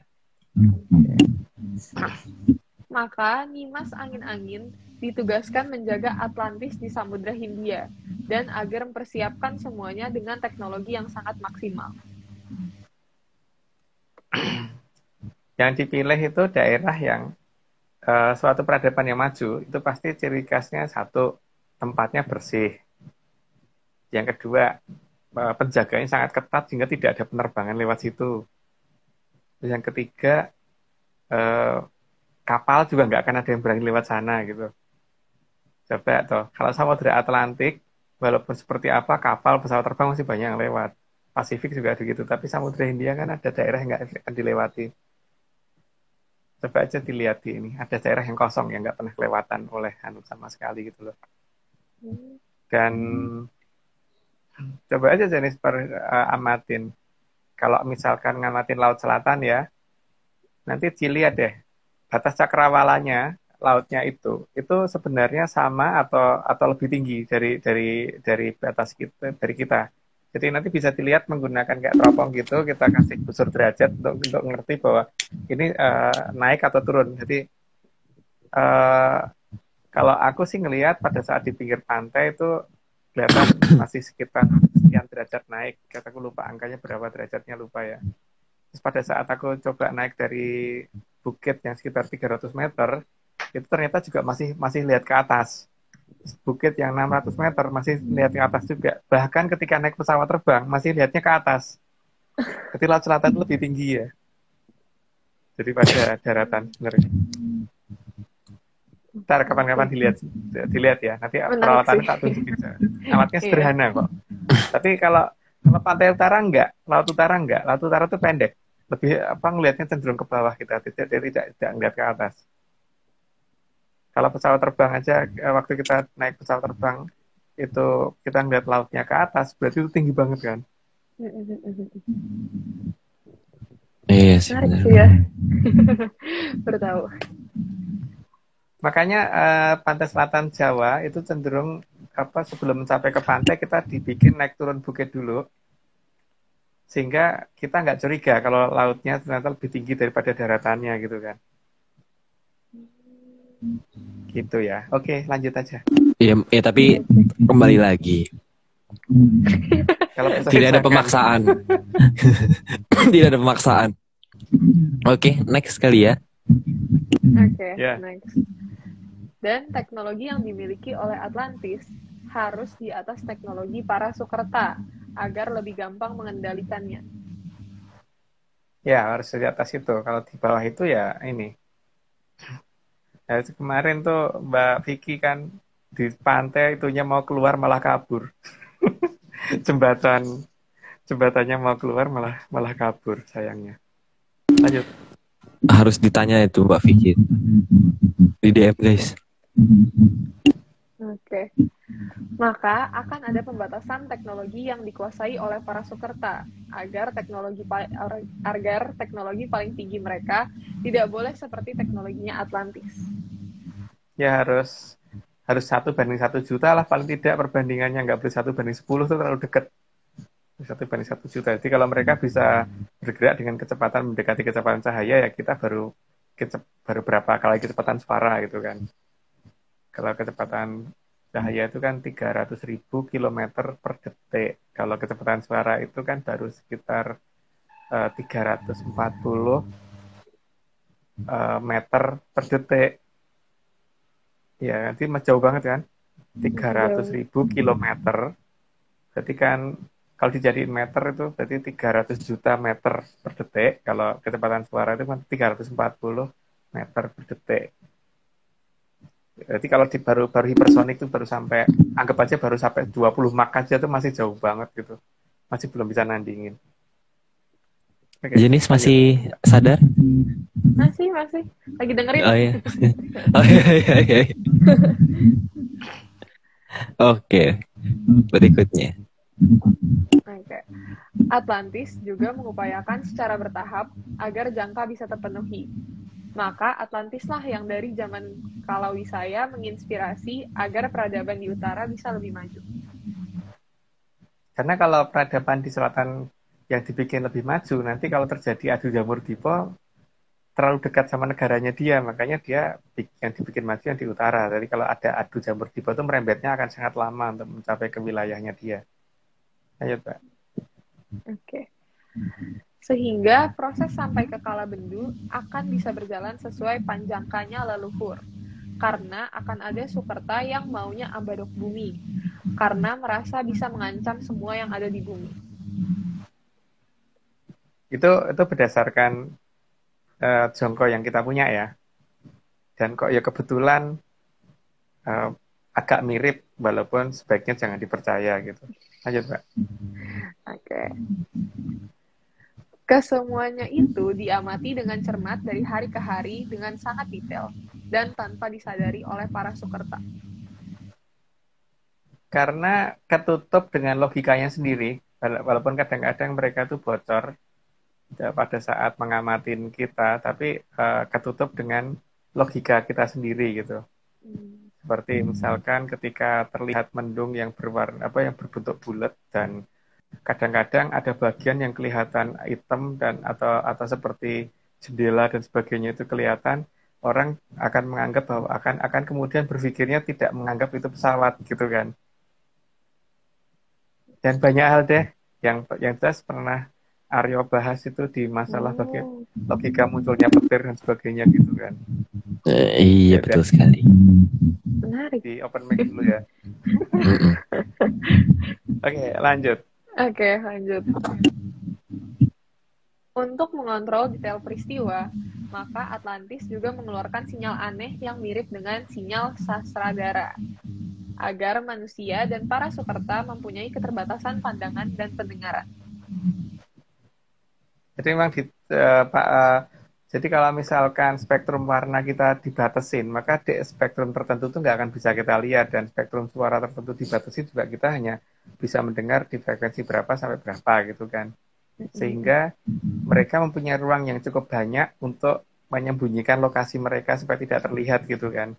Maka Nimas Angin-Angin ditugaskan menjaga Atlantis di Samudra Hindia dan agar mempersiapkan semuanya dengan teknologi yang sangat maksimal. Yang dipilih itu daerah yang suatu peradaban yang maju, itu pasti ciri khasnya satu, tempatnya bersih. Yang kedua, penjagaannya sangat ketat sehingga tidak ada penerbangan lewat situ. Yang ketiga, kapal juga nggak akan ada yang berani lewat sana gitu. Coba toh, kalau Samudra Atlantik, walaupun seperti apa, kapal, pesawat terbang masih banyak yang lewat. Pasifik juga begitu, tapi Samudra Hindia kan ada daerah yang nggak akan dilewati. Coba aja dilihat di ini, ada daerah yang kosong yang nggak pernah kelewatan oleh anu sama sekali gitu loh. Dan coba aja jenis amatin. Kalau misalkan ngamatin Laut Selatan ya, nanti dilihat deh batas cakrawalanya lautnya itu sebenarnya sama atau lebih tinggi dari batas kita dari kita. Jadi nanti bisa dilihat menggunakan kayak teropong gitu, kita kasih busur derajat untuk ngerti bahwa ini naik atau turun. Jadi kalau aku sih ngelihat pada saat di pinggir pantai itu kelihatan masih sekitar sekian derajat naik. Kataku lupa angkanya berapa derajatnya, lupa ya. Terus pada saat aku coba naik dari bukit yang sekitar 300 meter, itu ternyata juga masih lihat ke atas. Bukit yang 600 meter masih lihat ke atas juga. Bahkan ketika naik pesawat terbang, masih lihatnya ke atas. Jadi Laut Selatan itu lebih tinggi ya. Jadi pada daratan sebenarnya. Ntar kapan-kapan dilihat ya. Nanti peralatannya tak tunjukin. Alatnya sederhana kok. Tapi kalau pantai utara enggak, laut utara itu pendek. Lebih ngelihatnya cenderung ke bawah kita, tidak ngelihat ke atas. Kalau pesawat terbang aja, waktu kita naik pesawat terbang itu kita ngelihat lautnya ke atas, berarti itu tinggi banget kan? Iya sih. Menarik sih ya. Bertahu. Makanya pantai selatan Jawa itu cenderung sebelum mencapai ke pantai kita dibikin naik turun bukit dulu, sehingga kita nggak curiga kalau lautnya ternyata lebih tinggi daripada daratannya gitu kan. Gitu ya. Oke, lanjut aja. Iya, tapi kembali lagi. Kalau tidak ada pemaksaan. Tidak ada pemaksaan. Oke, next kali ya. Oke, Yeah. next. Dan teknologi yang dimiliki oleh Atlantis harus di atas teknologi para Sukerta agar lebih gampang mengendalikannya. Ya, harus di atas itu. Kalau di bawah itu ya ini. Ya, kemarin tuh Mbak Vicky kan di pantai itunya mau keluar malah kabur. Jembatannya mau keluar malah kabur sayangnya. Lanjut. Harus ditanya itu Mbak Vicky di DM guys. Oke. Maka akan ada pembatasan teknologi yang dikuasai oleh para Sukerta agar teknologi paling tinggi mereka tidak boleh seperti teknologinya Atlantis. Ya harus 1:1 juta lah paling tidak perbandingannya, nggak boleh 1:10 tuh terlalu dekat. 1:1 juta. Jadi kalau mereka bisa bergerak dengan kecepatan mendekati kecepatan cahaya ya kita baru berapa kali kecepatan suara gitu kan. Kalau kecepatan cahaya itu kan 300.000 kilometer per detik. Kalau kecepatan suara itu kan baru sekitar 340 meter per detik. Ya, nanti jauh banget kan? 300.000 kilometer. Berarti kan Kalau dijadiin meter itu berarti 300 juta meter per detik. Kalau kecepatan suara itu kan 340 meter per detik. Berarti kalau baru hipersonik itu baru sampai, anggap aja baru sampai 20 Mach aja tuh masih jauh banget gitu. Masih belum bisa nandingin. Oke, Jenis masih sadar? Masih. Lagi dengerin. Oh iya. Oh iya, iya, iya. Oke, berikutnya. Oke. Atlantis juga mengupayakan secara bertahap agar jangka bisa terpenuhi. Maka Atlantislah yang dari zaman Kalawisaya menginspirasi agar peradaban di utara bisa lebih maju. Karena kalau peradaban di selatan yang dibikin lebih maju, nanti kalau terjadi adu jamur dipo terlalu dekat sama negaranya dia, makanya dia yang dibikin maju yang di utara. Jadi kalau ada adu jamur dipo itu merembetnya akan sangat lama untuk mencapai ke wilayahnya dia. Ayo, Pak. Oke. Sehingga proses sampai ke Kalabendu akan bisa berjalan sesuai panjangkanya leluhur. Karena akan ada Sukerta yang maunya ambadok bumi. Karena merasa bisa mengancam semua yang ada di bumi. Itu berdasarkan jongko yang kita punya ya. Dan kok ya kebetulan agak mirip, walaupun sebaiknya jangan dipercaya gitu. Lanjut, Pak. Oke. Kesemuanya itu diamati dengan cermat dari hari ke hari dengan sangat detail dan tanpa disadari oleh para Sukerta. Karena ketutup dengan logikanya sendiri, walaupun kadang-kadang mereka tuh bocor pada saat mengamatin kita, tapi ketutup dengan logika kita sendiri gitu. Seperti misalkan ketika terlihat mendung yang yang berbentuk bulat dan kadang-kadang ada bagian yang kelihatan hitam dan atau seperti jendela dan sebagainya itu kelihatan, orang akan menganggap bahwa akan kemudian berpikirnya tidak menganggap itu pesawat gitu kan. Dan banyak hal deh yang jelas pernah Aryo bahas itu di masalah bagian logika munculnya petir dan sebagainya gitu kan. Iya, betul sekali. Menarik. Di open mic dulu ya. Oke, lanjut. Oke, lanjut. Untuk mengontrol detail peristiwa, maka Atlantis juga mengeluarkan sinyal aneh yang mirip dengan sinyal Sasradhara, agar manusia dan para Sukerta mempunyai keterbatasan pandangan dan pendengaran. Jadi memang jadi kalau misalkan spektrum warna kita dibatasin, maka di spektrum tertentu tuh nggak akan bisa kita lihat, dan spektrum suara tertentu dibatasi juga kita hanya bisa mendengar di frekuensi berapa sampai berapa gitu kan. Sehingga mereka mempunyai ruang yang cukup banyak untuk menyembunyikan lokasi mereka supaya tidak terlihat gitu kan.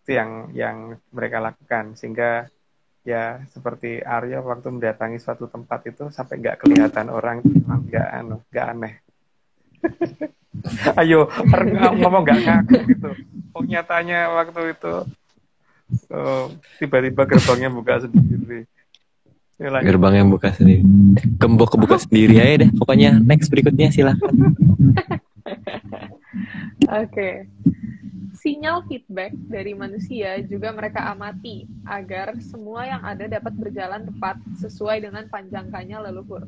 Itu yang mereka lakukan, sehingga ya seperti Aryo waktu mendatangi suatu tempat itu sampai nggak kelihatan orang, memang nggak aneh. Ayo ngomong nggak ngaku gitu. Nyatanya waktu itu tiba-tiba gerbangnya buka sendiri. Gerbang yang buka sendiri. Gembok kebuka sendiri aja deh. Pokoknya next berikutnya silahkan. Oke. Sinyal feedback dari manusia juga mereka amati agar semua yang ada dapat berjalan tepat sesuai dengan panjangkanya leluhur.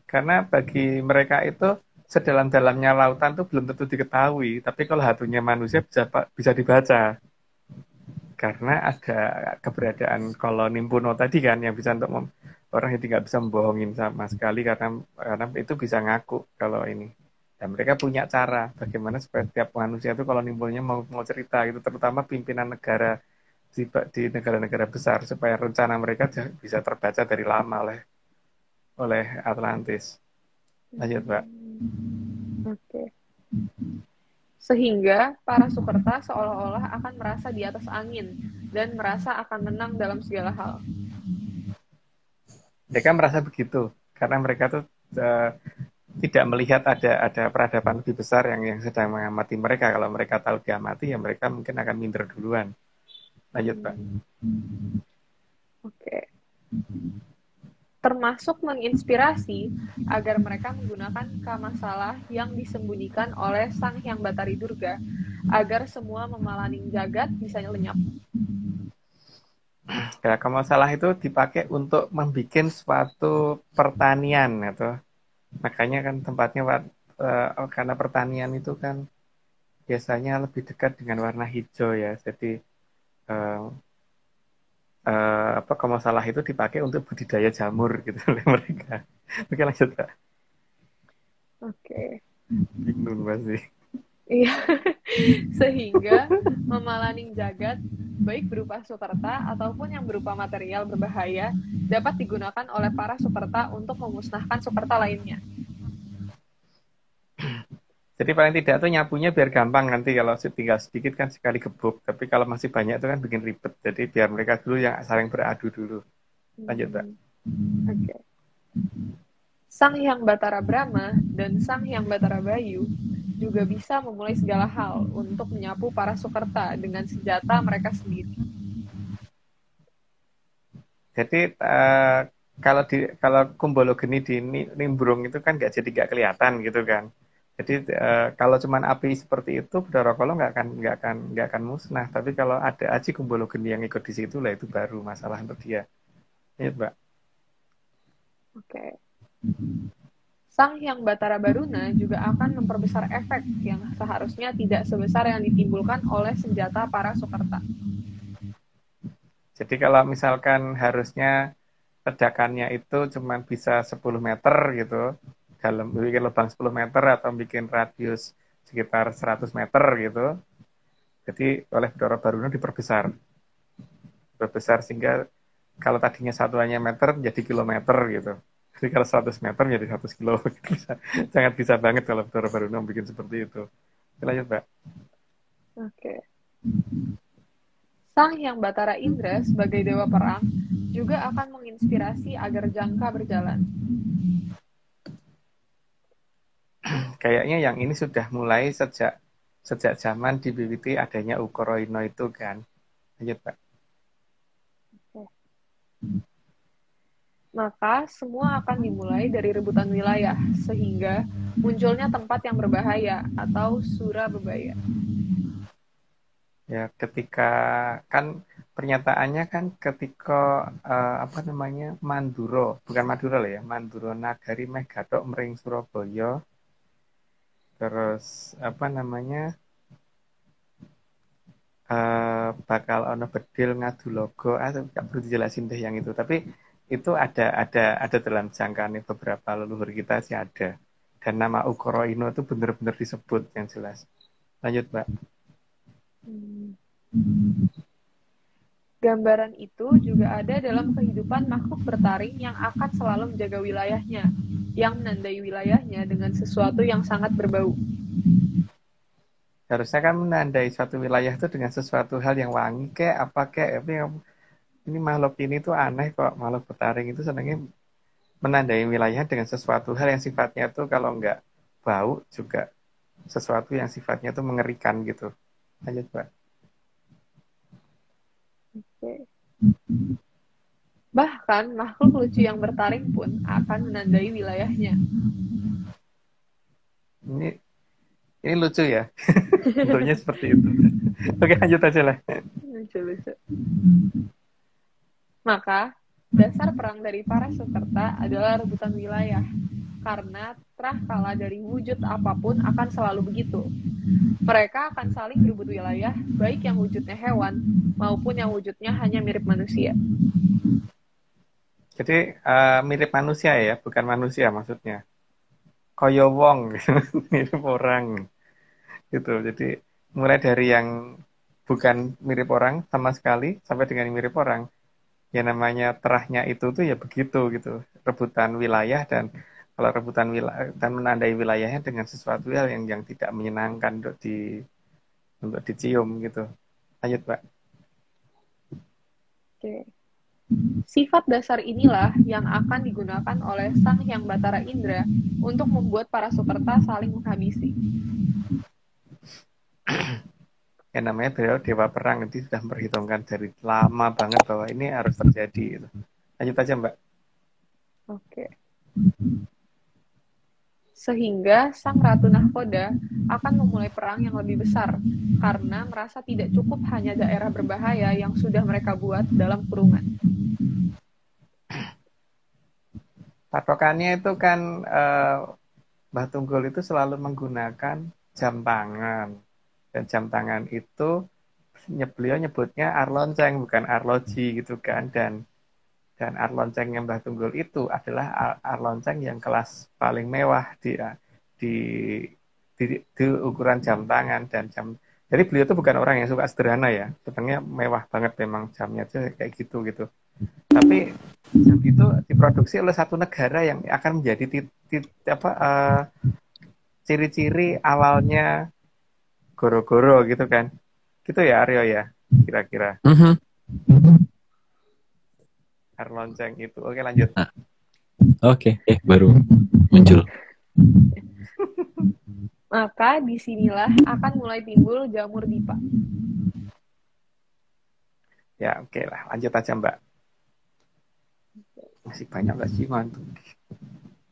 Karena bagi mereka itu sedalam-dalamnya lautan tuh belum tentu diketahui, tapi kalau hatinya manusia bisa dibaca. Karena ada keberadaan koloni Puno tadi kan yang bisa untuk orang yang tidak bisa membohongin sama sekali, karena itu bisa ngaku kalau ini. Dan mereka punya cara bagaimana supaya setiap manusia itu kalau nimbulnya mau cerita gitu, terutama pimpinan negara di negara-negara besar, supaya rencana mereka bisa terbaca dari lama oleh Atlantis. Lanjut, Mbak. Oke. Sehingga para Sukerta seolah-olah akan merasa di atas angin dan merasa akan menang dalam segala hal. Mereka merasa begitu karena mereka tuh tidak melihat ada peradaban lebih besar yang sedang mengamati mereka. Kalau mereka tahu diamati, ya mereka mungkin akan minder duluan. Lanjut, Pak. Oke. Termasuk menginspirasi agar mereka menggunakan kamasalah yang disembunyikan oleh Sang Hyang Batari Durga agar semua memalaning jagat bisa lenyap. Ya, kalau salah itu dipakai untuk membuat suatu pertanian gitu. Makanya kan tempatnya karena pertanian itu kan biasanya lebih dekat dengan warna hijau ya. Jadi eh, apa kalau salah itu dipakai untuk budidaya jamur gitu oleh mereka. Oke lanjut Kak. Oke. Bingung pasti. Iya. Sehingga memalaning jagat, baik berupa sukerta ataupun yang berupa material berbahaya, dapat digunakan oleh para sukerta untuk memusnahkan sukerta lainnya. Jadi paling tidak tuh nyapunya biar gampang, nanti kalau tinggal sedikit kan sekali gebuk. Tapi kalau masih banyak itu kan bikin ribet. Jadi biar mereka dulu yang saling beradu dulu. Lanjut Mbak. Oke. Sang Hyang Batara Brahma dan Sang Hyang Batara Bayu juga bisa memulai segala hal untuk menyapu para sukerta dengan senjata mereka sendiri. Jadi kalau Kumbolo Geni di nimbrung itu kan nggak kelihatan gitu kan. Jadi kalau cuman api seperti itu, Bathara Kala nggak akan musnah. Tapi kalau ada Aji Kumbolo Geni yang ikut di situ lah, itu baru masalah untuk dia. Iya Mbak. Oke. Sang Hyang Batara Baruna juga akan memperbesar efek yang seharusnya tidak sebesar yang ditimbulkan oleh senjata para sukerta. Jadi kalau misalkan harusnya ledakannya itu cuma bisa 10 meter gitu, dalam bikin lubang 10 meter atau bikin radius sekitar 100 meter gitu, jadi oleh Bathara Baruna diperbesar sehingga kalau tadinya satuannya meter jadi kilometer gitu. Jadi kalau 100 meter jadi 100 kilo. Sangat bisa banget kalau Bathara Baruna bikin seperti itu. Lanjut Mbak. Oke. Sang Hyang Batara Indra sebagai dewa perang juga akan menginspirasi agar Jangka berjalan. Kayaknya yang ini sudah mulai sejak zaman di BWT adanya Ukara Ino itu kan. Lanjut Pak. Maka semua akan dimulai dari rebutan wilayah, sehingga munculnya tempat yang berbahaya atau sura bebaya. Ya, ketika kan pernyataannya kan ketika apa namanya Manduro, bukan Madura lah ya, Manduro Nagari meh gathok mring Surabaya. Terus apa namanya bakal ono bedil ngadu logo, nggak perlu dijelasin deh yang itu. Tapi itu ada dalam jangkaan beberapa leluhur kita sih ada. Dan nama Ukara Ino itu benar-benar disebut yang jelas. Lanjut Mbak. Gambaran itu juga ada dalam kehidupan makhluk bertaring yang akan selalu menjaga wilayahnya, yang menandai wilayahnya dengan sesuatu yang sangat berbau. Harusnya kan menandai suatu wilayah itu dengan sesuatu hal yang wangi kayak apa kayak ini makhluk ini tuh aneh kok, makhluk bertaring itu senangnya menandai wilayah dengan sesuatu hal yang sifatnya tuh kalau nggak bau juga sesuatu yang sifatnya tuh mengerikan gitu. Lanjut Pak. Oke. Bahkan makhluk lucu yang bertaring pun akan menandai wilayahnya. Ini lucu ya. Bentuknya seperti itu. Oke, lanjut aja lah. Lucu-lucu. Maka dasar perang dari para Sukerta adalah rebutan wilayah. Karena terah kalah dari wujud apapun akan selalu begitu. Mereka akan saling berebut wilayah, baik yang wujudnya hewan maupun yang wujudnya hanya mirip manusia. Jadi mirip manusia ya, bukan manusia maksudnya. Koyo wong, mirip orang. Gitu. Jadi mulai dari yang bukan mirip orang sama sekali sampai dengan yang mirip orang. Ya namanya terahnya itu tuh ya begitu gitu. Rebutan wilayah dan kalau rebutan wilayah dan menandai wilayahnya dengan sesuatu hal yang tidak menyenangkan untuk dicium gitu. Lanjut, Pak. Oke. Sifat dasar inilah yang akan digunakan oleh Sang Hyang Batara Indra untuk membuat para Sukerta saling menghabisi. Yang namanya beliau dewa perang, jadi sudah memperhitungkan dari lama banget bahwa ini harus terjadi gitu. Lanjut aja Mbak. Oke. Sehingga Sang Ratu Nahkoda akan memulai perang yang lebih besar karena merasa tidak cukup hanya daerah berbahaya yang sudah mereka buat dalam kurungan. Patokannya itu kan Mbah Tunggul itu selalu menggunakan jam tangan. Dan jam tangan itu beliau nyebutnya arlonceng bukan arloji gitu kan. Dan arloncengnya Mbah Tunggul itu adalah arlonceng yang kelas paling mewah di, di ukuran jam tangan dan jam. Jadi beliau itu bukan orang yang suka sederhana ya. Sebenarnya mewah banget memang jamnya itu kayak gitu gitu. Tapi jam itu diproduksi oleh satu negara yang akan menjadi ciri-ciri awalnya goro-goro gitu kan. Gitu ya Aryo ya, kira-kira. Arlonceng itu. Oke, lanjut. Oke, baru muncul. Maka disinilah akan mulai timbul jamur dipa. Ya, oke lah. Lanjut aja, Mbak. Masih banyak lagi, mantu.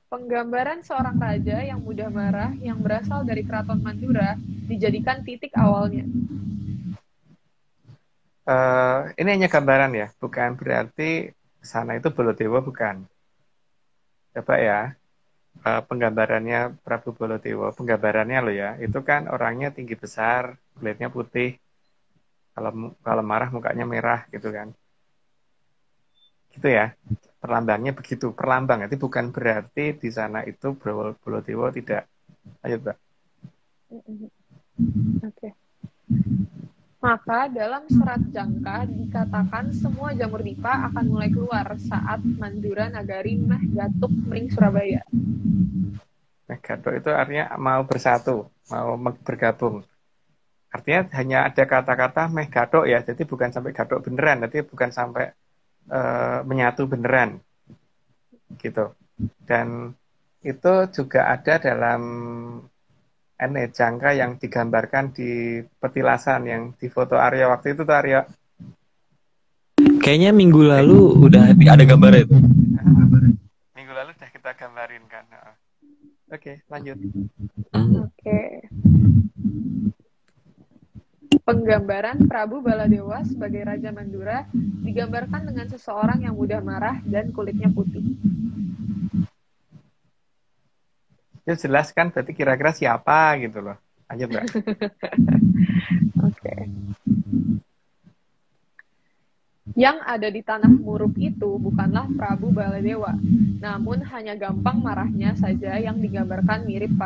Penggambaran seorang raja yang mudah marah yang berasal dari keraton Mandura dijadikan titik awalnya. Ini hanya gambaran ya, bukan berarti sana itu Baladewa, bukan. Coba ya, penggambarannya Prabu Baladewa, penggambarannya loh ya, itu kan orangnya tinggi besar, kulitnya putih, kalau marah mukanya merah gitu kan. Gitu ya, perlambangnya begitu, perlambang, itu bukan berarti di sana itu Baladewa tidak. Lanjut, Mbak. Oke. Maka dalam serat jangka dikatakan semua jamur dipa akan mulai keluar saat Mandura Nagari Meh Gatuk Mring Surabaya. Meh Gatuk itu artinya mau bersatu, mau bergabung. Artinya hanya ada kata-kata Meh Gatuk ya, jadi bukan sampai Gatuk beneran, nanti bukan sampai menyatu beneran. Gitu. Dan itu juga ada dalam jangka yang digambarkan di petilasan yang di foto Aryo waktu itu tuh Aryo. Kayaknya minggu lalu udah ada gambarnya itu. Minggu lalu udah kita gambarin kan. Oke, lanjut. Oke. Penggambaran Prabu Baladewa sebagai Raja Mandura digambarkan dengan seseorang yang mudah marah dan kulitnya putih. Itu jelas kan, berarti kira-kira siapa gitu loh. Lanjut, Mbak. Oke. Yang ada di tanah Muruk itu bukanlah Prabu Baladewa, namun hanya gampang marahnya saja yang digambarkan mirip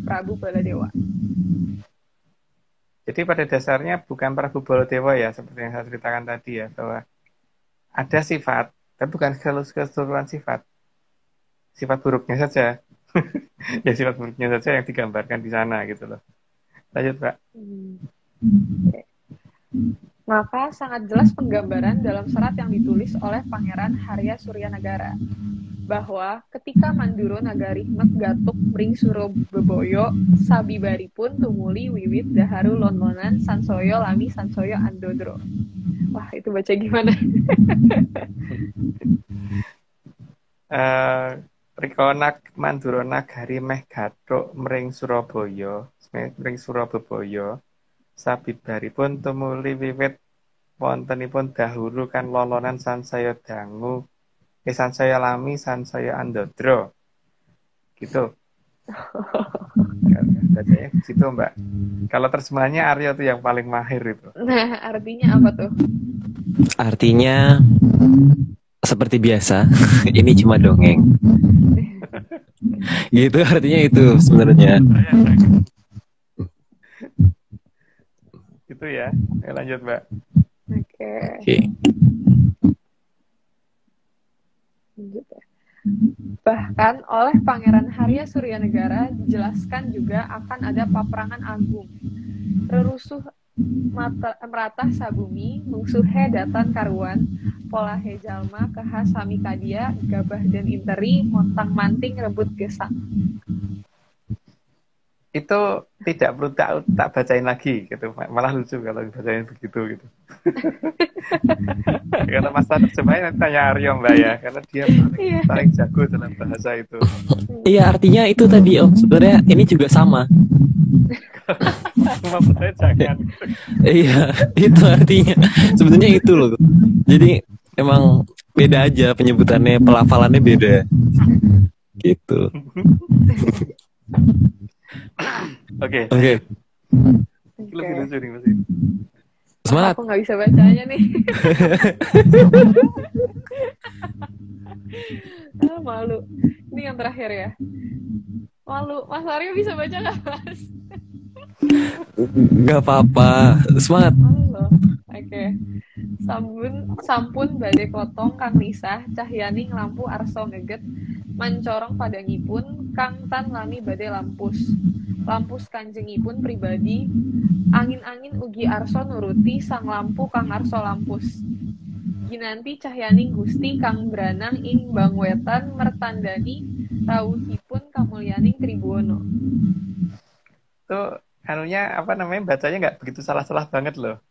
Prabu Baladewa. Jadi pada dasarnya bukan Prabu Baladewa ya, seperti yang saya ceritakan tadi ya, bahwa ada sifat, tapi bukan keseluruhan sifat. Sifat buruknya saja. Ya sifat buruknya saja yang digambarkan di sana gitu loh. Lanjut, Pak. Okay. Maka sangat jelas penggambaran dalam serat yang ditulis oleh Pangeran Harya Suryanagara bahwa ketika Manduro Nagari Gatuk Mring Surabaya sabibaripun tumuli wiwit daharu lonlonan sansaya lami sansaya andodro. Wah, itu baca gimana? Rikonak Manduro Nagari Meh Gatuk Mring Surabaya sabibaripun tumuli wiwit wontenipun dahulu kan lolonan sansaya dangu sansaya lami sansaya andodro gitu. Bacanya gitu, Mbak. Kalau terjemahannya Aryo tuh yang paling mahir itu. Nah, artinya apa tuh? Artinya seperti biasa, ini cuma dongeng. Gitu artinya itu sebenarnya. Gitu ya. Lanjut, Mbak. Oke. Bahkan oleh Pangeran Harya Suryanagara dijelaskan juga akan ada paperangan agung. Rerusuh meratah sabumi, mungsuhe datan karuan, polahe jalma keha sami kadia, gabah dan interi, montang manting rebut gesang. Itu tidak perlu tak bacain lagi gitu. Malah lucu kalau dibacain begitu gitu. Karena masalah terjemahnya nanti tanya Aryo Mbak ya, karena dia paling jago dalam bahasa itu. Iya, artinya itu tadi Om. Sebenarnya ini juga sama. Cuma saya jangan. Iya, itu artinya. Sebetulnya itu loh. Jadi emang beda aja penyebutannya, pelafalannya beda. Gitu. Oke. Lebih lucu nih masih. Semangat. Aku nggak bisa bacanya nih. Malu. Ini yang terakhir ya. Malu. Mas Aryo bisa baca nggak, Mas? Gak apa-apa. Semangat. Malu loh. Oke. Sampun badai klotong Kang Nisah, Cahyani lampu arso ngeget, mancorong padangipun, Kang Tan lami badai lampus kanjengipun pribadi, angin-angin ugi arso nuruti, sang lampu Kang arso lampus. Ginanti Cahyani Gusti Kang Branang ing bangwetan mertandani rawuhipun kamulyaning Tribuono. Tuh anunya apa namanya, bacanya nggak begitu salah-salah banget loh.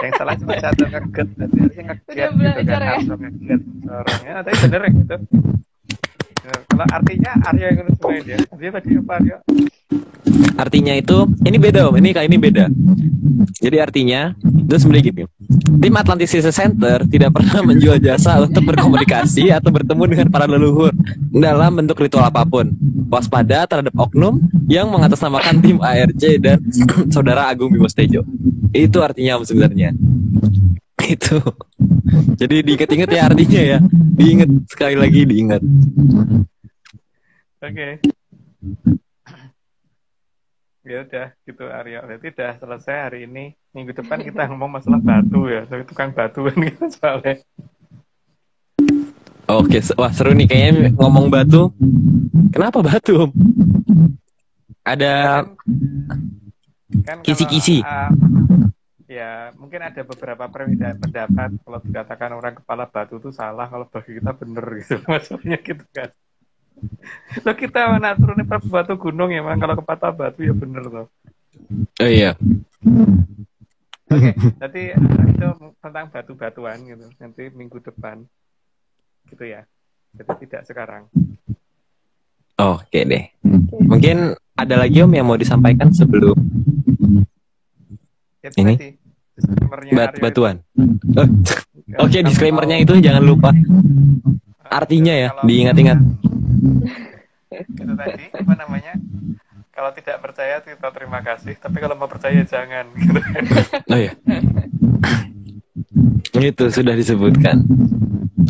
Yang salah cuma satu ngeget, berarti harusnya ngeget Udah belajar ya? Ngeget orangnya, tapi bener ya gitu. Kalau artinya Aryo yang harus main dia. Dia tadi apa Aryo? Artinya itu, ini beda Om, ini beda. Jadi artinya, itu sebenarnya gini. Tim Atlantis Research Center tidak pernah menjual jasa untuk berkomunikasi atau bertemu dengan para leluhur dalam bentuk ritual apapun. Waspada terhadap oknum yang mengatasnamakan tim ARC dan Saudara Agung Bimo Tejo. Itu artinya Om sebenarnya. Itu. Jadi diingat-ingat ya artinya ya. Diingat sekali lagi, diingat. Oke. Ya udah gitu Aryo. Berarti udah selesai hari ini. Minggu depan kita ngomong masalah batu ya. Tapi tukang batuan gitu soalnya. Oke, wah seru nih kayaknya ngomong batu. Kenapa batu? Ada Kan kisi-kisi. Ya mungkin ada beberapa perbedaan pendapat. Kalau dikatakan orang kepala batu itu salah, kalau bagi kita bener gitu. Maksudnya gitu kan. Loh kita mana turunin batu gunung ya, Mang. Kalau kepala batu ya bener loh. Oh iya. Oke, nanti itu tentang batu-batuan gitu. Nanti minggu depan gitu ya. Jadi tidak sekarang. Oke deh. Mungkin ada lagi Om yang mau disampaikan sebelum Ya, ini tadi, disclaimer-nya Aryo batuan. itu. Oke, disclaimer-nya itu jangan lupa. Artinya ya, Kalau- diingat-ingat. Itu tadi apa namanya? Kalau tidak percaya kita terima kasih, tapi kalau mau percaya jangan gitu. Oh iya. Itu sudah disebutkan.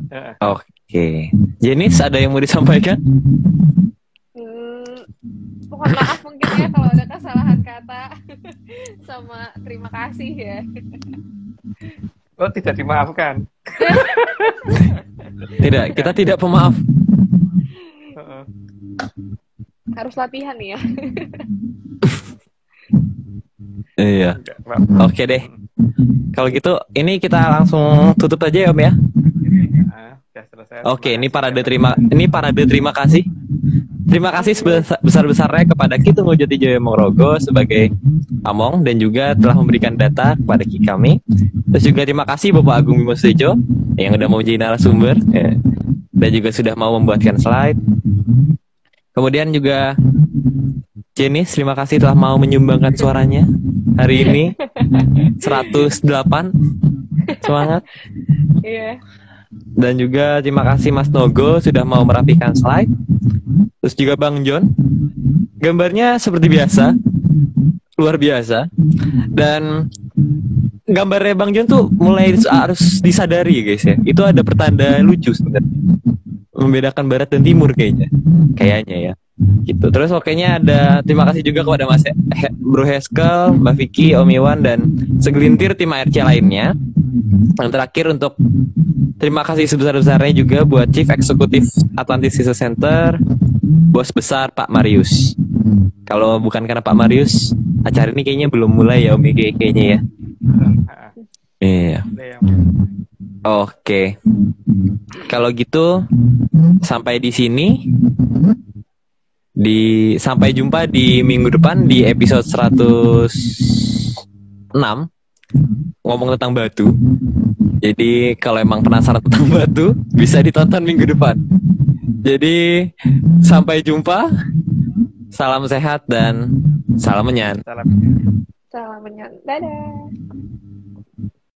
Ya. Oke. Jenis ada yang mau disampaikan? Mohon maaf mungkin ya kalau ada kesalahan kata. Sama terima kasih ya. Oh, tidak dimaafkan. Tidak, kita tidak pemaaf. Heeh. Harus latihan ya. Iya. Enggak, maaf. Oke deh. Kalau gitu, ini kita langsung tutup aja ya Om ya. Sudah selesai. Oke, ini Terima parade terima kasih. Terima kasih sebesar-besarnya kepada Kitungu Jatijoyo Mongrogo sebagai Among dan juga telah memberikan data kepada kami. Terus juga terima kasih Bapak Agung Bimo Tejo yang udah mau menjadi narasumber ya, dan juga sudah mau membuatkan slide. Kemudian juga Jenis, terima kasih telah mau menyumbangkan suaranya hari ini. 108. Semangat. Iya. Dan juga terima kasih Mas Nogo sudah mau merapikan slide. Terus juga Bang John. Gambarnya seperti biasa. Luar biasa. Dan gambarnya Bang John tuh mulai harus disadari guys ya. Itu ada pertanda lucu sebenarnya. Membedakan barat dan timur kayaknya. Kayaknya ya. Gitu. Terus pokoknya ada terima kasih juga kepada Mas Bro Heskel, Mbak Vicky, Om Iwan dan segelintir tim ARC lainnya. Yang terakhir untuk terima kasih sebesar-besarnya juga buat Chief Executive Atlantis Research Center, bos besar Pak Marius. Kalau bukan karena Pak Marius, acara ini kayaknya belum mulai ya Om kayaknya ya. Iya. Oke. Kalau gitu sampai di sini. Sampai jumpa di minggu depan di episode 106 ngomong tentang batu. Jadi kalau emang penasaran tentang batu bisa ditonton minggu depan. Jadi sampai jumpa. Salam sehat dan salam menyan. Salam. Salam menyan. Dadah.